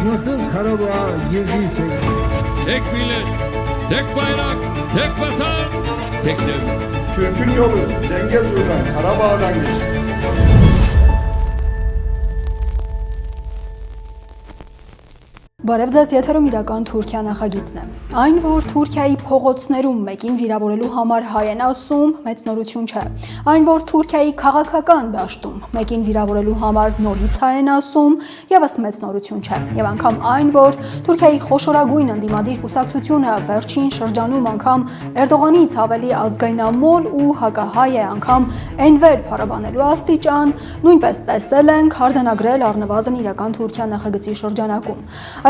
Biz nasıl Karabağ'a girdiysek Tek millet, tek bayrak, tek vatan, tek devlet. Türk'ün yolu Zengezur'dan, Karabağ'dan geçer. Բարև ձեզ, եթերում իրական Թուրքիա նախագիծն է։ Այն, որ Թուրքիայի փողոցներում մեկին վիրավորելու համար հայ են ասում, մեծ նորություն չէ։ Այն, որ Թուրքիայի քաղաքական դաշտում մեկին վիրավորելու համար նորից հայ են ասում, եւս մեծ նորություն չէ։ Եվ անգամ այն, որ Թուրքիայի խոշորագույն ընդդիմադիր կուսակցությունը վերջին շրջանում անգամ Էրդողանից ավելի ազգայնամոլ ու հակահայ է անգամ Էնվեր փառաբանելու աստիճան, նույնպես տեսել ենք արձանագրել առնվազն իրական Թուրքիա նախագծի շրջանակում։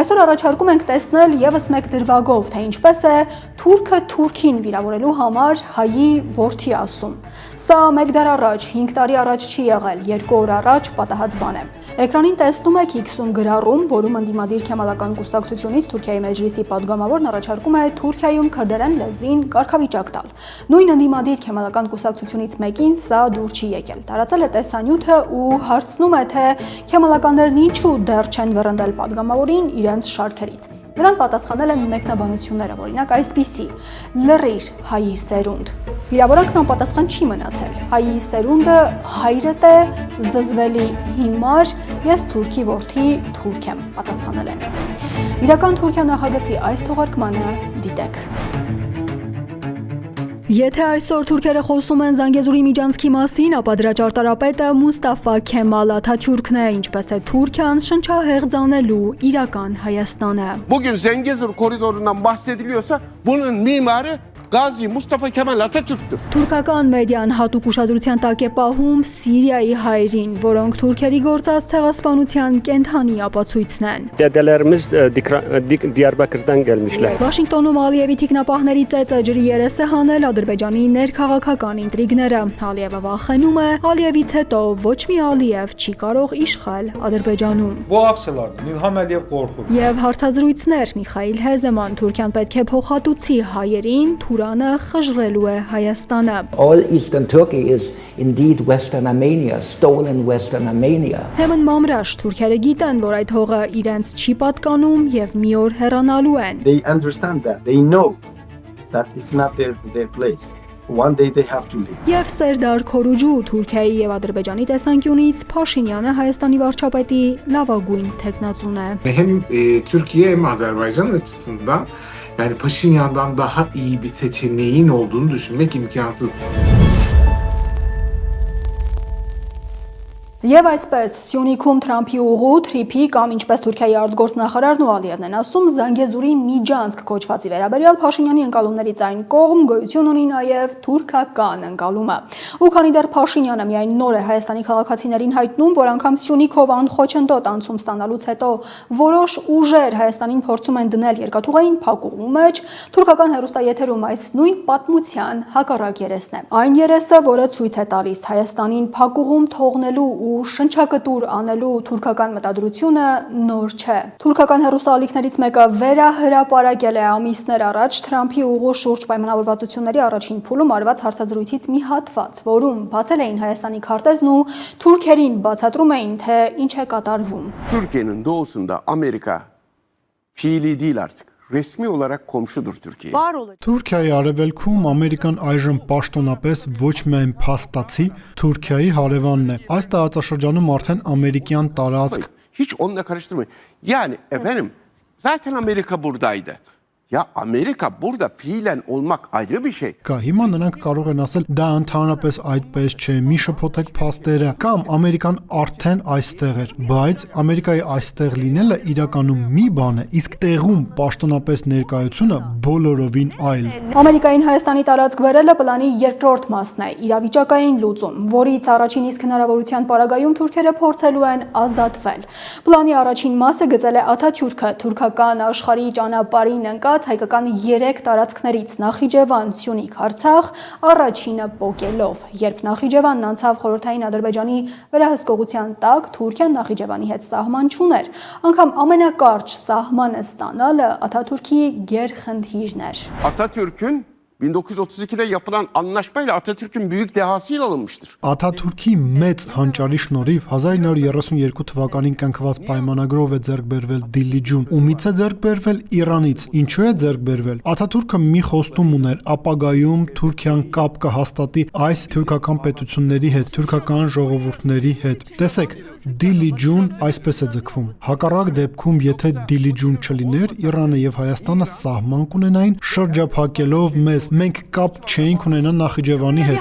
Այսօր առաջարկում ենք տեսնել եւս մեկ դրվագով, թե ինչպես է թուրքը թուրքին վիրավորելու համար հայի որդի ասում։ Սա 1 դար առաջ, 5 տարի առաջ չի եղել, 2 օր առաջ պատահած բան է։ Էկրանին տեսնում եք X-ում գրառում, որում ընդդիմադիր քեմալական կուսակցությունից Թուրքիայի մեջլիսի падգամավորն առաջարկում է Թուրքիայում քրդերեն լեզվին կարգավիճակ տալ։ Նույն ընդդիմադիր քեմալական կուսակցությունից մեկին սա դուր չի եկել։ Տարածել է տեսանյութը ու հարցնում է, թե քեմալականներն ինչու դեռ չեն վռնդել падգամավորին իրենց շարքերից։ Նրան պատասխանել են մեկնաբանությունները, օրինակ այսպիսի. լռիր հայի սերունդ։ Վիրավորանքն անպատասխան չի մնացել։ Հայի սերունդը հայրդ է, զզվելի հիմար, ես թուրքի որդի թուրք եմ, պատասխանել են։ Իրական Թուրքիա նախագծի այս թողարկմանը դիտեք։ Եթե այսօր թուրքերը խոսում են Զանգեզուրի միջանցքի մասին, ապա դրա ճարտարապետը Մուստաֆա Քեմալ Աթաթյուրքն է, ինչպես է Թուրքիան շնչահեղձանելու իրական Հայաստանը։ Bugün Zengezur koridorundan bahsediliyorsa bunun mimarı Gazi Mustafa Kemal Atatürk'tür. Թուրքական մեդիան հատուկ ուշադրության տակ է պահում Սիրիայի հայերին, որոնք թուրքերի գործած ցեղասպանության կենթանի ապացույցն են։ Dedelerimiz Diyarbakır'dan gelmişler. Վաշինգտոնում Ալիևի թիկնապահների ծեծը ջրի երես է հանել Ադրբեջանի ներքաղաքական ինտրիգները։ Ալիևը վախենում է, Ալիևից հետո ոչ մի Ալիև չի կարող իշխել Ադրբեջանում։ Bu aksiyalarda İlham Əliyev qorxur. Եվ հարցազրույցներ Միխայիլ Հեզեման Թուրքիան պետք է փոխհատուցի հայերին, Թուրանը խժռելու է Հայաստանը։ All Eastern Turkey is indeed Western Armenia, stolen Western Armenia. Հեմն մամրաշ թուրքերը գիտեն, որ այդ հողը իրենց չի պատկանում եւ մի օր հեռանալու են։ They understand that. They know that it's not their place. One day they have to leave. Եվ Սերդար Քորուջու Թուրքիայի եւ Ադրբեջանի տեսանկյունից Փաշինյանը Հայաստանի վարչապետի լավագույն թեկնածուն է։ Hem Türkiye hem Azerbaycan açısından yani Paşinyan'dan daha iyi bir seçeneğin olduğunu düşünmek imkansız. Եվ այսպես Սյունիքում Թրամփի ուղու թրիփի կամ ինչպես Թուրքիայի արտգործնախարարն ու Ալիևն են ասում Զանգեզուրի միջանցք կոչվածի վերաբերյալ Փաշինյանի ընկալումներից այն կողմ գոյություն ունի նաև թուրքական ընկալումը։ Ու քանի դեռ Փաշինյանը միայն նոր է Հայաստանի քաղաքացիներին հայտնում, որ անգամ Սյունիքով անխոչնդոտ անցում ստանալուց հետո որոշ ուժեր Հայաստանին փորձում են դնել երկաթուղային փակուղու մեջ, թուրքական հեռուստաեթերում այս նույն պատմության հակառակ երեսն է։ Այն երեսը, որը ցույց է տալիս Հայաստանին փակուղում թողնելու ու շնչակտուր անելու թուրքական մտադրությունը նոր չէ։ Թուրքական հեռուստաալիքներից մեկը վերահրապարակել է ամիսներ առաջ Թրամփի ուղու շուրջ պայմանավորվածությունների առաջին փուլում արված հարցազրույցից մի հատված, որում բացել էին Հայաստանի քարտեզն ու թուրքերին բացատրում էին, թե ինչ է կատարվում։ Türkiye'nin doğusunda Amerika fiili değil artık. Resmi olarak komşudur Türkiye. Թուրքիայի արևելքում Ամերիկան այժմ պաշտոնապես ոչ միայն փաստացի Թուրքիայի հարևանն է։ Այս տարածաշրջանում արդեն ամերիկյան տարածք։ Hiç onunla karıştırmayın. Yani efendim zaten Amerika buradaydı. Ya Amerika burada fiilen olmak ayrı bir şey. Կա հիմա նրանք կարող են ասել դա ընդհանրապես այդպես չէ, մի շփոթեք փաստերը, կամ Ամերիկան արդեն այստեղ էր, բայց Ամերիկայի այստեղ լինելը իրականում մի բան է, իսկ տեղում պաշտոնապես ներկայությունը բոլորովին այլ։ Ամերիկային Հայաստանի տարածք բերելը պլանի երկրորդ մասն է, իրավիճակային լուծում, որից առաջին իսկ հնարավորության պարագայում թուրքերը փորձելու են ազատվել։ Պլանի առաջին մասը գծել է Աթաթյուրքը, թուրքական աշխարհի ճանապարհին ընկած հայկական 3 տարածքներից Նախիջևան, Սյունիք, Արցախ, առաջինը պոկելով, երբ Նախիջևանն անցավ խորհրդային Ադրբեջանի վերահսկողության տակ, Թուրքիան Նախիջևանի հետ սահման չուներ, անգամ ամենակարճ սահմանը ստանալը Աթաթուրքի գերխնդիրն էր։ Atatürk'ün 1932'de yapılan anlaşmayla Atatürk'ün büyük dehasıyla alınmıştır. Աթաթուրքի մեծ հանճարի շնորհիվ 1932 թվականին կնքված պայմանագրով է ձեռք բերվել Դիլիջուն, ումից է ձեռք բերվել Իրանից։ Ինչու է ձեռք բերվել։ Աթաթուրքը մի խոստում ուներ ապագայում Թուրքիան կապ կհաստատի այս թուրքական պետությունների հետ, թուրքական ժողովուրդների հետ։ Տեսեք, Դիլիջուն այսպես է ձգվում։ Հակառակ դեպքում, եթե Դիլիջուն չլիներ, Իրանը եւ Հայաստանը սահման կունենային շրջափակելով մեզ։ Մենք կապ չէինք ունենա Նախիջևանի հետ։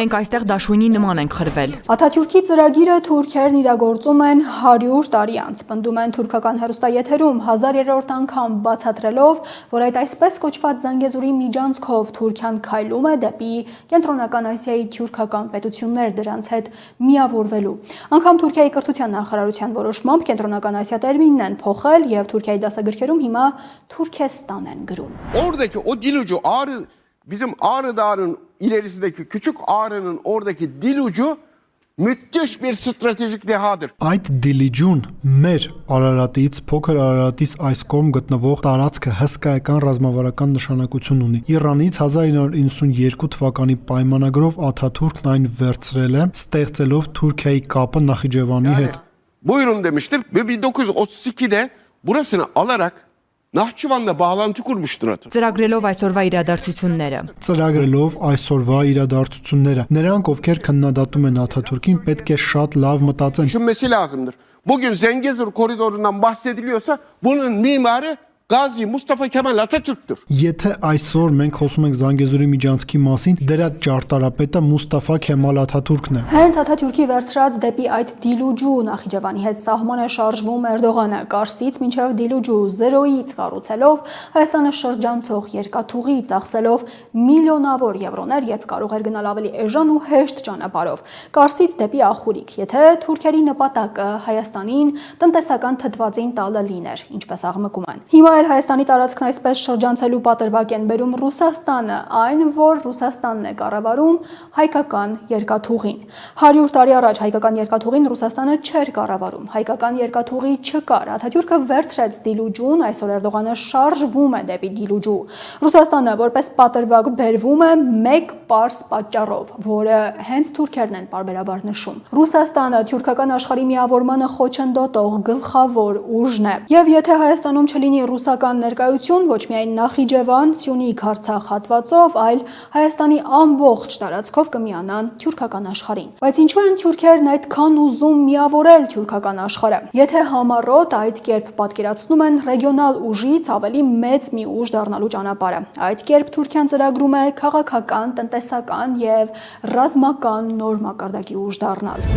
Մենք այստեղ դաշույնի նման ենք խրվել։ Աթաթյուրքի ծրագիրը թուրքերն իրագործում են 100 տարի անց, պնդում են թուրքական հեռուստաեթերում 1000-րդ անգամ բացատրելով, որ այդ այսպես կոչված Զանգեզուրի միջանցքով Թուրքիան քայլում է դեպի Կենտրոնական Ասիայի թուրքական պետություններ դրանց հետ միավորվելու։ Անգամ Թուրքիայի կրթության նախարարության որոշմամբ Կենտրոնական Ասիա տերմինն են փոխել եւ Թուրքիայի դասագրքերում հիմա Թուրքեստան են գրում։ Oradaki o dil ucu Ağrı, bizim Ağrı Dağı'nın ilerisindeki küçük Ağrı'nın oradaki dil ucu müthiş bir stratejik dehadır. Այդ Դիլիջուն մեր Արարատից, փոքր Արարատից այս կողմ գտնվող տարածքը հսկայական ռազմավարական նշանակություն ունի։ Իրանից 1992 թվականի պայմանագրով Աթաթուրքն այն վերցրել է, ստեղծելով Թուրքիայի կապը Նախիջևանի հետ։ Buyurun demiştir ve 1932'de burasını alarak Nahçıvan'la bağlantı kurmuştur Atatürk. Ծրագրելով այսօրվա իրադարձությունները։ Ծրագրելով այսօրվա իրադարձությունները, նրանք ովքեր քննադատում են Աթաթուրքին, պետք է շատ լավ մտածեն։ Düşünmesi lazımdır. Bugün Zengezur koridorundan bahsediliyorsa bunun mimarı Gazi Mustafa Kemal Atatürk'tür. Եթե այսօր մենք խոսում ենք Զանգեզուրի միջանցքի մասին, դրա ճարտարապետը Մուստաֆա Քեմալ Աթաթուրքն է։ Հենց Աթաթյուրքի վերցրած դեպի այդ Դիլուջու Նախիջևանի հետ սահմանը շարժվում Էրդողանը, Կարսից մինչև Դիլուջու 0-ից կառուցելով, Հայաստանը շրջանցող երկաթուղի ծախսելով միլիոնավոր եվրոներ, երբ կարող էր գնալ ավելի էժան ու հեշտ ճանապարհով։ Կարսից դեպի Ախուրիկ, եթե թուրքերի նպատակը Հայաստանին տնտեսական թթվածին տալը լիներ, ինչպես աղմկում են։ Հիմա Հայաստանի տարածքն այսպես շրջանցելու պատրվակ են բերում Ռուսաստանը, այն որ Ռուսաստանն է կառավարում հայկական երկաթուղին։ 100 տարի առաջ հայկական երկաթուղին Ռուսաստանը չէր կառավարում, հայկական երկաթուղի չկար։ Աթաթյուրքը վերցրեց Դիլուջուն, այսօր Էրդողանը շարժվում է դեպի Դիլուջու։ Ռուսաստանը որպես պատրվակ բերվում է մեկ պարզ պատճառով, որը հենց թուրքերն են պարբերաբար նշում։ Ռուսաստանը թուրքական աշխարհի միավորմանը խոչընդոտող գլխավոր ուժն է, եւ եթե Հայաստանում չլինի ռուսական ներկայություն ոչ միայն Նախիջևան, Սյունիք, Արցախ հատվածով, այլ Հայաստանի ամբողջ տարածքով կմիանան թուրքական աշխարհին։ Բայց ինչու են թուրքերն այդքան ուզում միավորել թուրքական աշխարհը։ Եթե համառոտ այդ կերպ պատկերացնում են ռեգիոնալ ուժից ավելի մեծ մի ուժ դառնալու ճանապարհը։ Այդ կերպ Թուրքիան ծրագրում է քաղաքական, տնտեսական եւ ռազմական նոր մակարդակի ուժ դառնալ։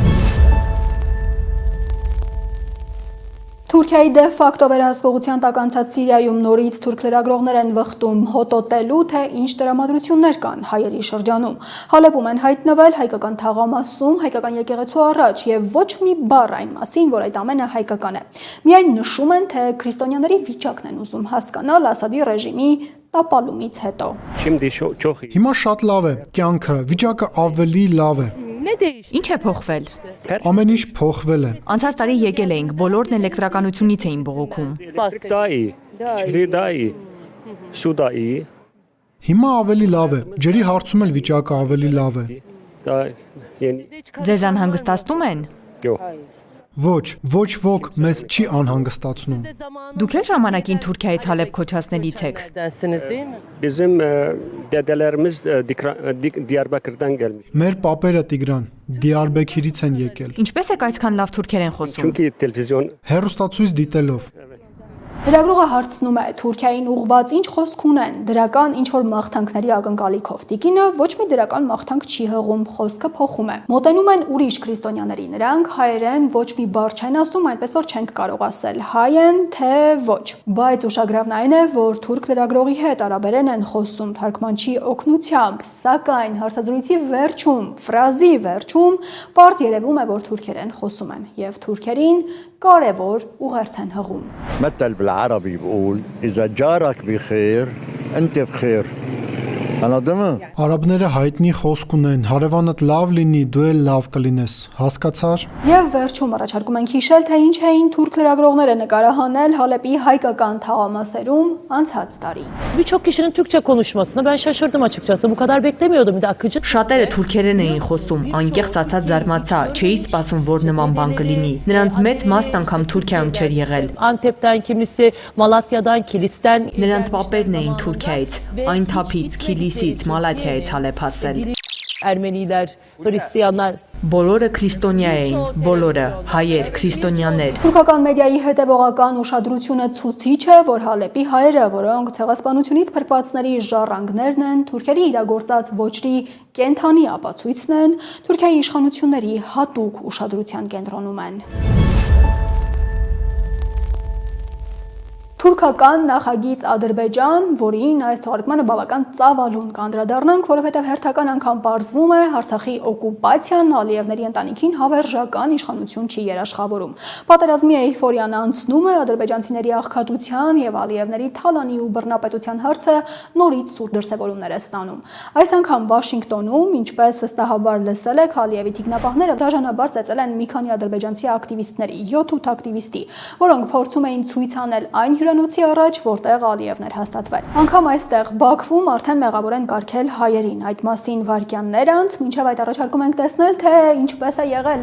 Թուրքիայի դե ֆակտո վերահսկողության տակ անցած Սիրիայում նորից թուրք լրագրողներ են վխտում հոտոտելու, թե ինչ տրամադրություններ կան հայերի շրջանում։ Հալեպում են հայտնվել հայկական թաղամասում, հայկական եկեղեցու առաջ եւ ոչ մի բառ այն մասին, որ այդ ամենը հայկական է։ Միայն նշում են, թե քրիստոնյաների վիճակն են ուզում հասկանալ Ասադի ռեժիմի տապալումից հետո։ Հիմա շատ լավ է, կյանքը, վիճակը ավելի լավ է։ Ինչ է փոխվել։ Ամեն ինչ փոխվել է։ Անցած տարի եկել էինք, բոլորն էլեկտրականությունից էին բողոքում։ Հիմա ավելի լավ է։ Ջրի հարցում էլ վիճակը ավելի լավ է։ Ձեզ անհանգստացնում են։ Ոչ ոք մեզ չի անհանգստացնում։ Դուք էլ ժամանակին Թուրքիայից Հալեբ քոչացնելից եք։ Bizim dedelerimiz Diyarbakır'dan gelmiş. Մեր պապերը Տիգրան Դիարբեքիրից են եկել։ Ինչպես եք այսքան լավ թուրքերեն խոսում։ Çünkü televizyon Հեռուստացույց դիտելով։ Լրագրողը հարցնում է Թուրքիային ուղված ինչ խոսք ունեն, դրական ինչ որ մաղթանքների ակնկալիքով։ Տիկինը ոչ մի դրական մաղթանք չի հղում, խոսքը փոխում է։ Մոտենում են ուրիշ քրիստոնյաների, նրանք հայերեն ոչ մի բառ չեն ասում, այնպես որ չենք կարող ասել հայ են թե ոչ։ Բայց ուշագրավն այն է, որ թուրք լրագրողի հետ արաբերեն են խոսում թարգմանչի օգնությամբ, սակայն հարցազրույցի վերջում, ֆրազի վերջում պարզ երևում է, որ թուրքերեն խոսում են եւ թուրքերին կարևոր ուղերձ են հղում։ مثل بالعربي بقول إذا جارك بخير أنت بخير Anladın mı? Արաբները հայտնի խոսք ունեն. հարևանդ լավ լինի, դու էլ լավ կլինես։ Հասկացար։ Եվ վերջում առաջարկում ենք հիշել, թե ինչ էին թուրք լրագրողները նկարահանել Հալեպի հայկական թաղամասերում անցած տարի։ Birçok kişinin Türkçe konuşmasını ben şaşırdım açıkçası. Bu kadar beklemiyordum bir de akıcı. Շատերը թուրքերեն էին խոսում, անկեղծ ասած զարմացա, չէի սպասում, որ նման բան կլինի։ Նրանց մեծ մասն անգամ Թուրքիայում չէր եղել։ Antep'ten kimisi, Malatya'dan, Kilis'ten. Նրանց պապերն էին Թուրքիայից, այն թափից, Քիլիսից, Մալաթիայից Հալեպ հասել։ Ermeniler, Hristiyanlar. Բոլորը քրիստոնյա էին, բոլորը հայեր, քրիստոնյաներ։ Թուրքական մեդիայի հետևողական ուշադրությունը ցուցիչ է, որ Հալեպի հայերը, որոնք ցեղասպանությունից փրկվածների ժառանգներն են, թուրքերի իրագործած ոճրի կենթանի ապացույցն են, Թուրքիայի իշխանությունների հատուկ ուշադրության կենտրոնում են։ Թուրքական նախագիծ Ադրբեջան, որին այս թողարկմանը բավական ծավալուն կանդրադառնանք, որովհետև հերթական անգամ պարզվում է Արցախի օկուպացիան Ալիևների ընտանիքին հավերժական իշխանություն չի երաշխավորում։ Պատերազմի էյֆորիան անցնում է, ադրբեջանցիների աղքատության եւ Ալիևների թալանի ու բռնապետության հարցը նորից սուր դրսևորումներ է ստանում։ Այս անգամ Վաշինգտոնում, ինչպես վստահաբար լսել եք, Ալիևի թիկնապահները դաժանաբար ծեծել են մի քանի ադրբեջանցի ակտիվիստների, 7-8 ակտիվիստի, որոնք փորձում էին ցույց անել այն հյուրանոցի առաջ, որտեղ Ալիևներ հաստատվել։ Անգամ այստեղ Բաքվում արդեն մեղավոր են կարգել հայերին։ Այդ մասին վայրկյաններ անց, մինչև այդ առաջարկում ենք տեսնել, թե ինչպես է եղել։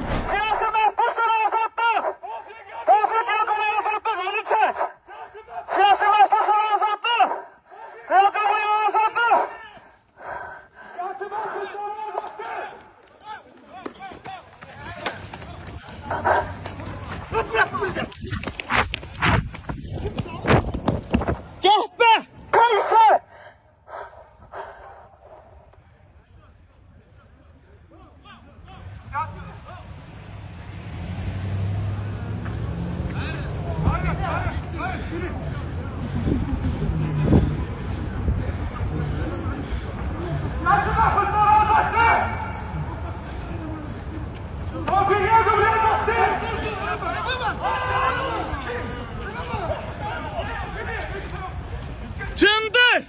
Çındır!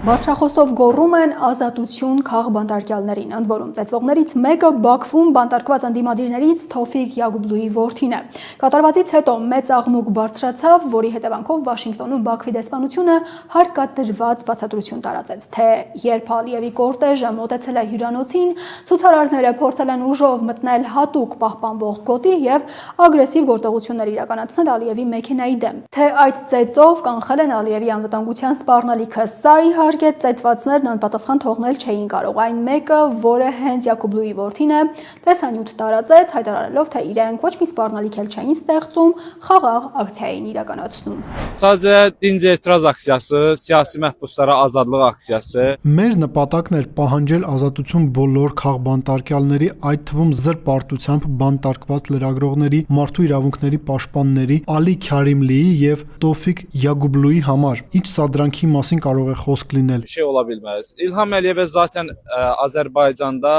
Բարձրախոսով գոռում են ազատություն քաղբանտարկյալներին, ընդ որում ծեծվողներից մեկը Բաքվում բանտարկված ընդդիմադիրներից Թոֆիկ Յագուբլուի որդին է։ Կատարվածից հետո մեծ աղմուկ բարձրացավ, որի հետևանքով Վաշինգտոնում Բաքվի դեսպանությունը հարկադրված բացատրություն տարածեց, թե երբ Ալիևի կորտեժը մոտեցել է հյուրանոցին, ցուցարարները փորձել են ուժով մտնել հատուկ պահպանվող գոտի եւ ագրեսիվ գործողություններ իրականացնել Ալիևի մեքենայի դեմ։ Թե այդ ծեծով կանխել են Ալիևի անվտանգության սպառնալիքը, սա իհարկե ծեծվածներն անպատասխան թողնել չէին կարող։ Այն մեկը, որը հենց Յակուբլուի որդին է, տեսանյութ տարածեց, հայտարարելով, թե իրենք ոչ մի սպառնալիք էլ չէին ստեղծում, խաղաղ ակցիա էին իրականացնում։ Sadəcə dinc etiraz aksiyası, siyasi məhbuslara azadlıq aksiyası. Մեր նպատակն էր պահանջել ազատություն բոլոր քաղբանտարկյալների, այդ թվում զրպարտությամբ բանտարկված լրագրողների, մարդու իրավունքների պաշտպանների Ալի Քարիմլիի եւ Տոֆիկ Յագուբլուի համար։ Ինչ սադրանքի մասին կարող է խոսք լինել։ Bir şey ola bilməz. İlham Əliyevə zaten Azərbaycanda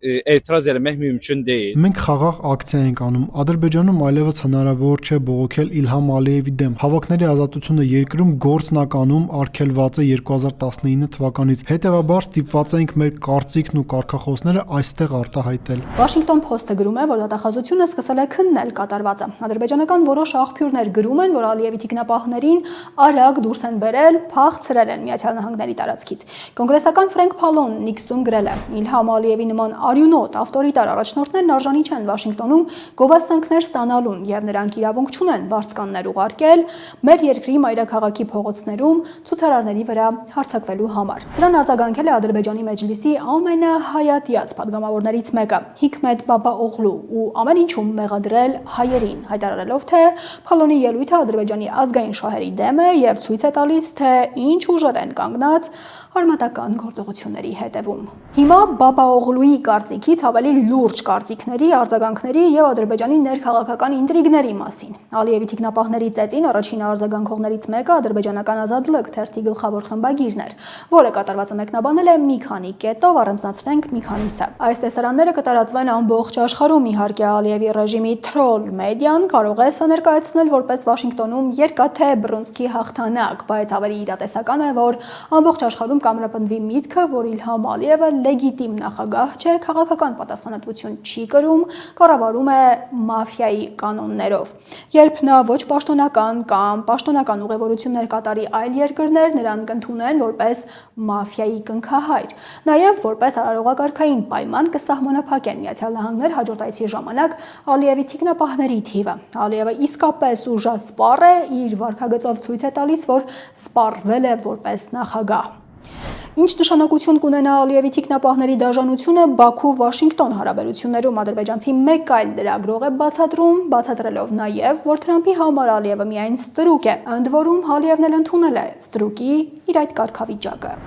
etiraz eləmək mümkün deyil. Մենք խաղաղ ակցիա ենք անում։ Ադրբեջանում այլևս հնարավոր չէ բողոքել Իլհամ Ալիևի դեմ։ Հավաքների ազատությունը երկրում գործնականում արգելված է 2019 թվականից։ Հետևաբար ստիպված ենք մեր կարծիքն ու կարգախոսները այստեղ արտահայտել։ Washington Post-ը գրում է, որ դատախազությունը սկսել է քննել կատարվածը։ Ադրբեջանական որոշ աղբյուրներ գրում են, որ Ալիևի թիկնապահներին արագ դուրս են բերել, փախցրել են Միացյալ Նահանգների տարածքից։ Կոնգրեսական Ֆրենկ Փալոն Նիքսում գրել է. Իլհամ Ալիևի նման արյունոտ ավտորիտար առաջնորդներն արժանի չեն Վաշինգտոնում գովասանքներ ստանալուն եւ նրանք իրավունք չունեն վարձկաններ ուղարկել մեր երկրի մայրաքաղաքի փողոցներում ցուցարարների վրա հարձակվելու համար։ Սրան արձագանքել է Ադրբեջանի մեջլիսի ամենահայատյաց падգամավորներից մեկը Հիկմետ Բաբաօղլու ու ամեն ինչում մեղադրել հայերին, հայտարարելով, թե Փալոնի ելույթը Ադրբեջանի ազգային շահերի դեմ է եւ ցույց է տալիս, թե ինչ ուժեր են կանգնած արմատական գործողությունների հետևում։ Հիմա Բաբաօղլուի կարծիքից ավելի լուրջ կարծիքների, արձագանքների եւ Ադրբեջանի ներքաղաքական ինտրիգների մասին։ Ալիևի թիկնապահների ծեծին առաջին արձագանքողներից մեկը ադրբեջանական Ազատ լք թերթի գլխավոր խմբագիրն էր, որը կատարվածը մեկնաբանել է մի քանի կետով, առանձնացնենք մի քանիսը։ Այս տեսարանները կտարածվեն ամբողջ աշխարհում, իհարկե Ալիևի ռեժիմի թրոլ մեդիան կարող է սա ներկայացնել որպես Վաշինգտոնում երկաթե բռունցքի հաղթանակ, բայց ավելի իրատեսական է, որ ամբողջ աշխարհում կամրապնդվի միտքը, որ Իլհամ Ալիևը լեգիտիմ նախագահ չէ, քաղաքական պատասխանատվություն չի կրում, կառավարում է մաֆիայի կանոններով։ Երբ նա ոչ պաշտոնական կամ պաշտոնական ուղևորություններ կատարի այլ երկրներ, նրան կընդունեն որպես մաֆիայի կնքահայր։ Նաև որպես արարողակարգային պայման կսահմանափակեն Միացյալ Նահանգներ հաջորդ այցի ժամանակ Ալիևի թիկնապահների թիվը։ Ալիևը իսկապես ուժասպառ է, իր վարքագծով ցույց է տալիս, որ սպառվել է որպես նախագահ։ Ինչ նշանակություն կունենա Ալիևի թիկնապահների դաժանությունը Բաքու-Վաշինգտոն հարաբերություններում ադրբեջանցի մեկ այլ լրագրող է բացատրելով նաև, որ Թրամփի համար Ալիևը միայն ստրուկ է, ընդ որում Ալիևն էլ ընդունել է ստրուկի իր այդ կարգավիճակը։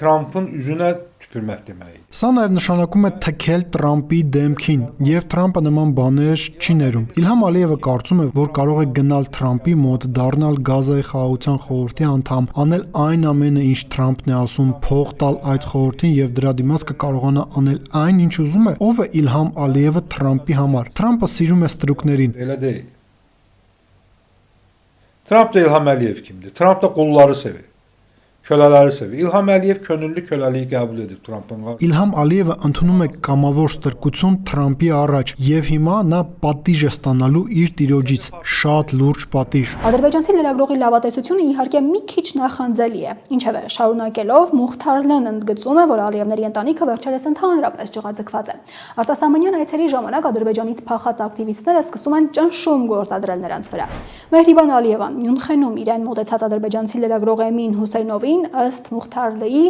Թրամփın üzünə tüpürmək demək։ Սա նաև նշանակում է թքել Տրամփի դեմքին, եւ Տրամփը նման բաներ չի ներում։ Իլհամ Ալիևը կարծում է, որ կարող է գնալ Տրամփի մոտ, դառնալ Գազայի խաղաղության խորհրդի անդամ, անել այն ամենը, ինչ Տրամփն է ասում, փող տալ այդ խորհրդին եւ դրա դիմաց կկարողանա անել այն, ինչ ուզում է։ Ով է Իլհամ Ալիևը Տրամփի համար։ Տրամփը սիրում է ստրուկներին։ Elə deyil. Tramp da İlham Əliyev kimdir? Tramp da qulları sevir. Kölələri sevir. İlham Əliyev könüllü köləliyi qəbul edib Trumpın qarşısında. Իլհամ Ալիևը ընդունում է կամավոր ստրկություն Տրամփի առաջ եւ հիմա նա պատիժ է ստանալու իր տիրոջից, շատ լուրջ պատիժ։ Ադրբեջանցի լրագրողի լավատեսությունը իհարկե մի քիչ նախանձելի է։ Ինչևէ, շարունակելով Մուխթարլն ընդգծում է, որ Ալիևների ընտանիքը վերջերս ընդհանրապես ջղաձգված է։ Արտասահմանյան այցերի ժամանակ Ադրբեջանից փախած ակտիվիստները սկսում են ճնշում գործադրել նրանց վրա։ Մեհրիբան Ալիևան Մյունխենում իրեն մոտեցած ադրբեջանցի լրագրող Էմին Հուսեյնովին ըստ Մուխթարլեի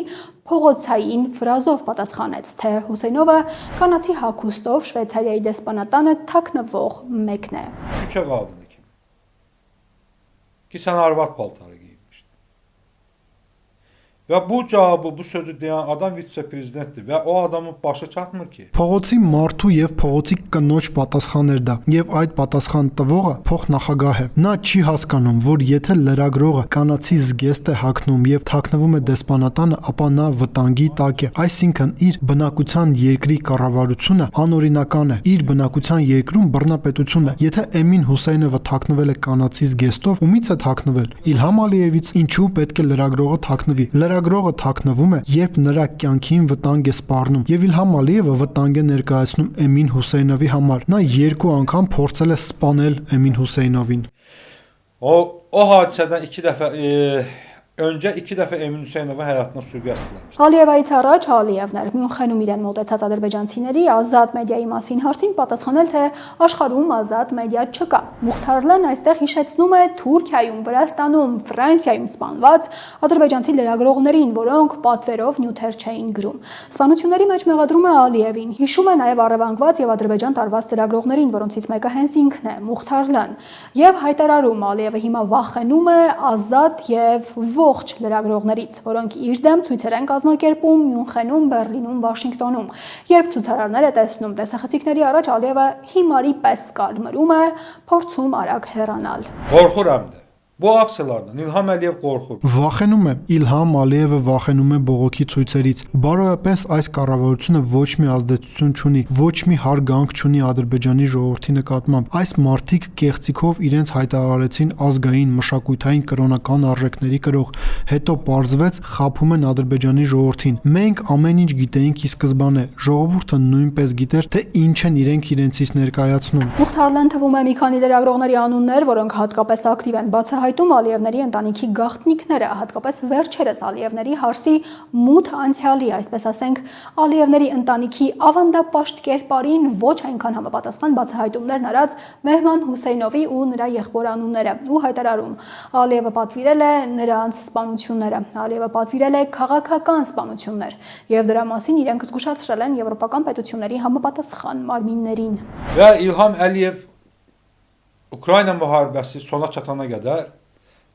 փողոցային ֆրազով պատասխանեց, թե Հուսեյնովը կանացի հագուստով Շվեյցարիայի դեսպանատանը թաքնվող մեկն է։ Türkçe qadını kimi. Ki sən arvad paltarı giyinmişdin. Və bu cavabı, bu sözü deyən adam vitse-prezidentdir və o adamın başı çatmır ki. Փողոցի մարդու եւ փողոցի կնոջ պատասխան էր դա, եւ այդ պատասխան տվողը փոխնախագահ է։ Նա չի հասկանում, որ եթե լրագրողը կանացի զգեստ է հագնում եւ թաքնվում է դեսպանատանը, ապա նա վտանգի տակ է։ Այսինքն իր բնակության երկրի կառավարությունը անօրինական է։ Իր բնակության երկրում բռնապետություն է։ Եթե Էմին Հուսեյնովը թաքնվել է կանացի զգեստով, ումից է թաքնվել։ Իլհամ Ալիևից ինչու պետք է լրագրողը թաքնվի։ Լրագրողը թաքնվում է, երբ նրա կյանքին վտանգ է սպառնում, եւ Իլհամ Ալիևը վտանգ է ներկայացնում Էմին Հուսեյնովի համար։ Նա 2 անգամ փորձել է սպանել Էմին Հուսեյնովին։ O hadisədən 2 dəfə Öncə 2 dəfə Emin Hüseynovun həyatına sui-qəsd edilmişdi. Ալիևայից առաջ Ալիևն էր Մյունխենում իրեն մոտեցած ադրբեջանցիների ազատ մեդիայի մասին հարցին պատասխանել, թե աշխարհում ազատ մեդիա չկա։ Մուխթարլն այստեղ հիշեցնում է Թուրքիայում, Վրաստանում, Ֆրանսիայում սպանված ադրբեջանցի լրագրողներին, որոնք պատվերով նյութեր չէին գրում։ Սպանությունների մեջ մեղադրում է Ալիևին։ Հիշում է նաև առևանգված եւ Ադրբեջան տարված լրագրողներին, որոնցից մեկը հենց ինքն է, Մուխթարլն։ Եվ հայտարարում Ալիևը հիմա վախենում է ազատ եւ ողջ լրագրողներից, որոնք իր դեմ ցույցեր են կազմակերպում Մյունխենում, Բեռլինում, Վաշինգտոնում։ Երբ ցուցարարները տեսնում տեսախցիկների առաջ Ալիևը հիմարի պես կարմրում է, փորձում արագ հեռանալ։ Qorxuram da. Bu aksiyalardan İlham Əliyev qorxur. Վախենում է Իլհամ Ալիևը վախենում է բողոքի ցույցերից։ Բարոյապես այս կառավարությունը ոչ մի ազդեցություն չունի, ոչ մի հարգանք չունի Ադրբեջանի ժողովրդի նկատմամբ։ Այս մարտիկ կեղծիքով իրենց հայտարարեցին ազգային, մշակութային, կրոնական արժեքների կրող, հետո պարզվեց խաբում են Ադրբեջանի ժողովրդին։ Մենք ամեն ինչ գիտեինք ի սկզբանե, ժողովուրդը նույնպես գիտեր, թե ինչ են իրենք իրենցից ներկայացնում։ Մուխթարլն թվում է մի քանի լրագրողների անուններ, որոնք հատկապես ակտիվ են բացահայտում Ալիևների ընտանիքի գաղտնիքները, հատկապես վերջերս Ալիևների հարսի մութ անցյալի, այսպես ասենք, Ալիևների ընտանիքի ավանդապաշտ կերպարին ոչ այնքան համապատասխան բացահայտումներն արած Մեհման Հուսեյնովի ու նրա եղբոր անունները ու հայտարարում Ալիևը պատվիրել է նրանց սպանությունները, Ալիևը պատվիրել է քաղաքական սպանություններ եւ դրա մասին իրենք զգուշացրել են եվրոպական պետությունների համապատասխան մարմիններին։ Və İlham Əliyev Ukrayna müharibəsi sona çatana qədər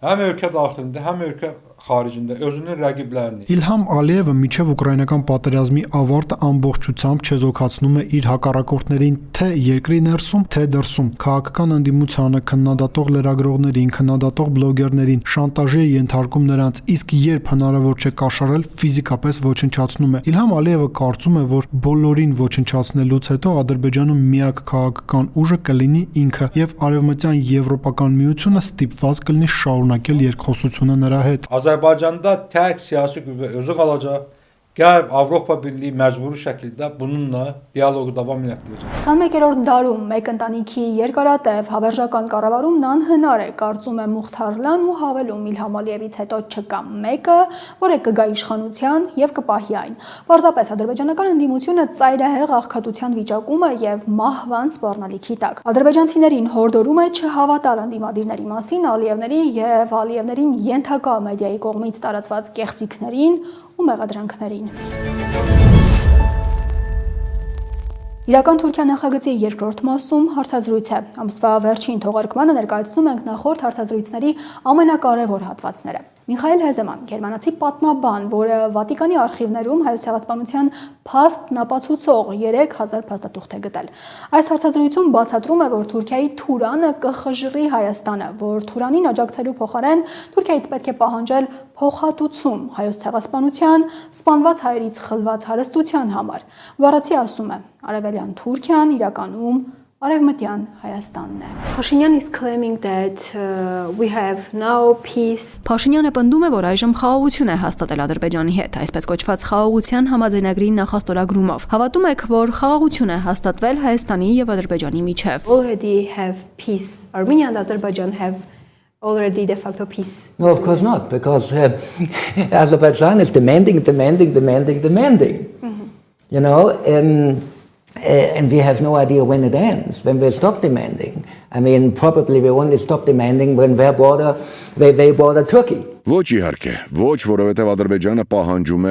həm ölkə daxilində, həm ölkə xaricində özünün rəqiblərini. Իլհամ Ալիևը միջև ուկրաինական պատերազմի ավարտը ամբողջությամբ չեզոքացնում է իր հակառակորդներին թե երկրի ներսում, թե դրսում։ Քաղաքական ընդդիմությանը, քննադատող լրագրողներին, քննադատող բլոգերներին շանտաժի է ենթարկում նրանց, իսկ երբ հնարավոր չէ կաշառել, ֆիզիկապես ոչնչացնում է։ Իլհամ Ալիևը կարծում է, որ բոլորին ոչնչացնելուց հետո Ադրբեջանում միակ քաղաքական ուժը կլինի ինքը եւ արևմտյան Եվրոպական միությունը ստիպված կլինի շարունակել երկխոսությունը նրա հետ։ Azərbaycanda tək siyasi qüvvə özü qalacaq. Qərb Avropa Birliyi məcburi şəkildə bununla dialoqu davam etdirəcək. 21-րդ դարում մեկ ընտանիքի երկարատև հավերժական կառավարումն անհնար է, կարծում է Մուխթարլան ու հավելում Իլհամ Ալիևից հետո չկա մեկը, որը կգա իշխանության եւ կպահի այն։ Պարզապես ադրբեջանական ընդդիմությունը ծայրահեղ աղքատության վիճակում է եւ մահվան սպառնալիքի տակ։ Ադրբեջանցիներին հորդորում է չհավատալ ընդդիմադիրների մասին, Ալիևներին ենթակա մեդիայի կողմից տարածված կեղծիքներին ու մեղադրանքներին։ Իրական Թուրքիա նախագծի երկրորդ մասում հարցազրույց է։ Ամսվա վերջին թողարկմանը ներկայացնում ենք նախորդ հարցազրույցների ամենակարևոր հատվածները։ Միխայել Հեզեման, գերմանացի պատմաբան, որը Վատիկանի արխիվներում հայոց ցեղասպանության փաստն ապացուցող 3000 փաստաթուղթ է գտել։ Այս հարցազրույցում բացատրում է, որ Թուրքիայի Թուրանը կխժռի Հայաստանը, որ Թուրանին աջակցելու փոխարեն Թուրքիայից պետք է պահանջել փոխհատուցում հայոց ցեղասպանության, սպանված հայերից խլված հարստության համար։ Վառացի ասում է, արևելյան Թուրքիան իրականում Արևմտյան Հայաստանն է։ Փաշինյան is claiming that we have now peace. Փաշինյանը պնդում է, որ այժմ խաղաղություն է հաստատել Ադրբեջանի հետ, այսպես կոչված խաղաղության համաձայնագրի նախաստորագրումով։ Հավատում եք, որ խաղաղություն է հաստատվել Հայաստանի եւ Ադրբեջանի միջև։ Already have peace. Armenia and Azerbaijan have already de facto peace. No, of course not, because Azerbaijan is demanding. You know, and we have no idea when it ends, when we stop demanding. I mean, probably we only stop demanding when they border Turkey. Ոչ իհարկե, ոչ, որովհետև Ադրբեջանը պահանջում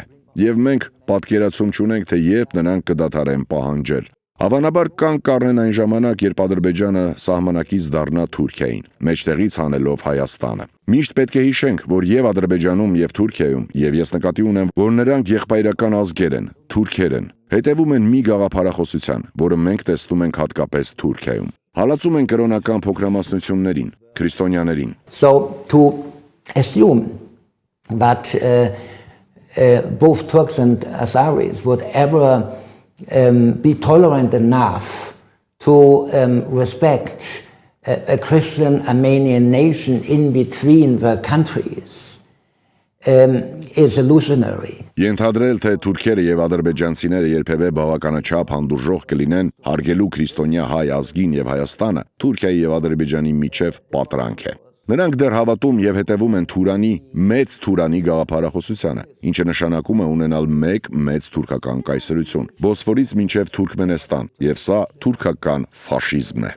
է։ Եվ մենք պատկերացում չունենք, թե երբ նրանք կդադարեն պահանջել։ Հավանաբար կան կառնեն այն ժամանակ, երբ Ադրբեջանը սահմանակից դառնա Թուրքիային, մեջտեղից հանելով Հայաստանը։ Միշտ պետք է հիշենք, որ եւ Ադրբեջանում եւ Թուրքիայում, եւ ես նկատի ունեմ, որ նրանք եղբայրական ազգեր են, թուրքեր են, հետևում են մի գաղափարախոսության, որը մենք տեսնում ենք հատկապես Թուրքիայում։ Հալածում են կրոնական փոքրամասնություններին, քրիստոնյաներին։ So to assume that both Turks and Azeris would ever be tolerant enough to respect a Christian Armenian nation in between the countries is illusionary. Ենթադրել, թե թուրքերը եւ ադրբեջանցիները երբևէ բավականաչափ հանդուրժող կլինեն հարգելու քրիստոնյա հայ ազգին եւ Հայաստանը, Թուրքիայի եւ Ադրբեջանի միջև պատրանք է։ Նրանք դեռ հավատում եւ հետևում են մեծ Թուրանի գաղափարախոսությանը, ինչը նշանակում է ունենալ մեծ թուրքական կայսրություն, Բոսֆորից մինչև Թուրքմենստան, եւ սա թուրքական ֆաշիզմն է։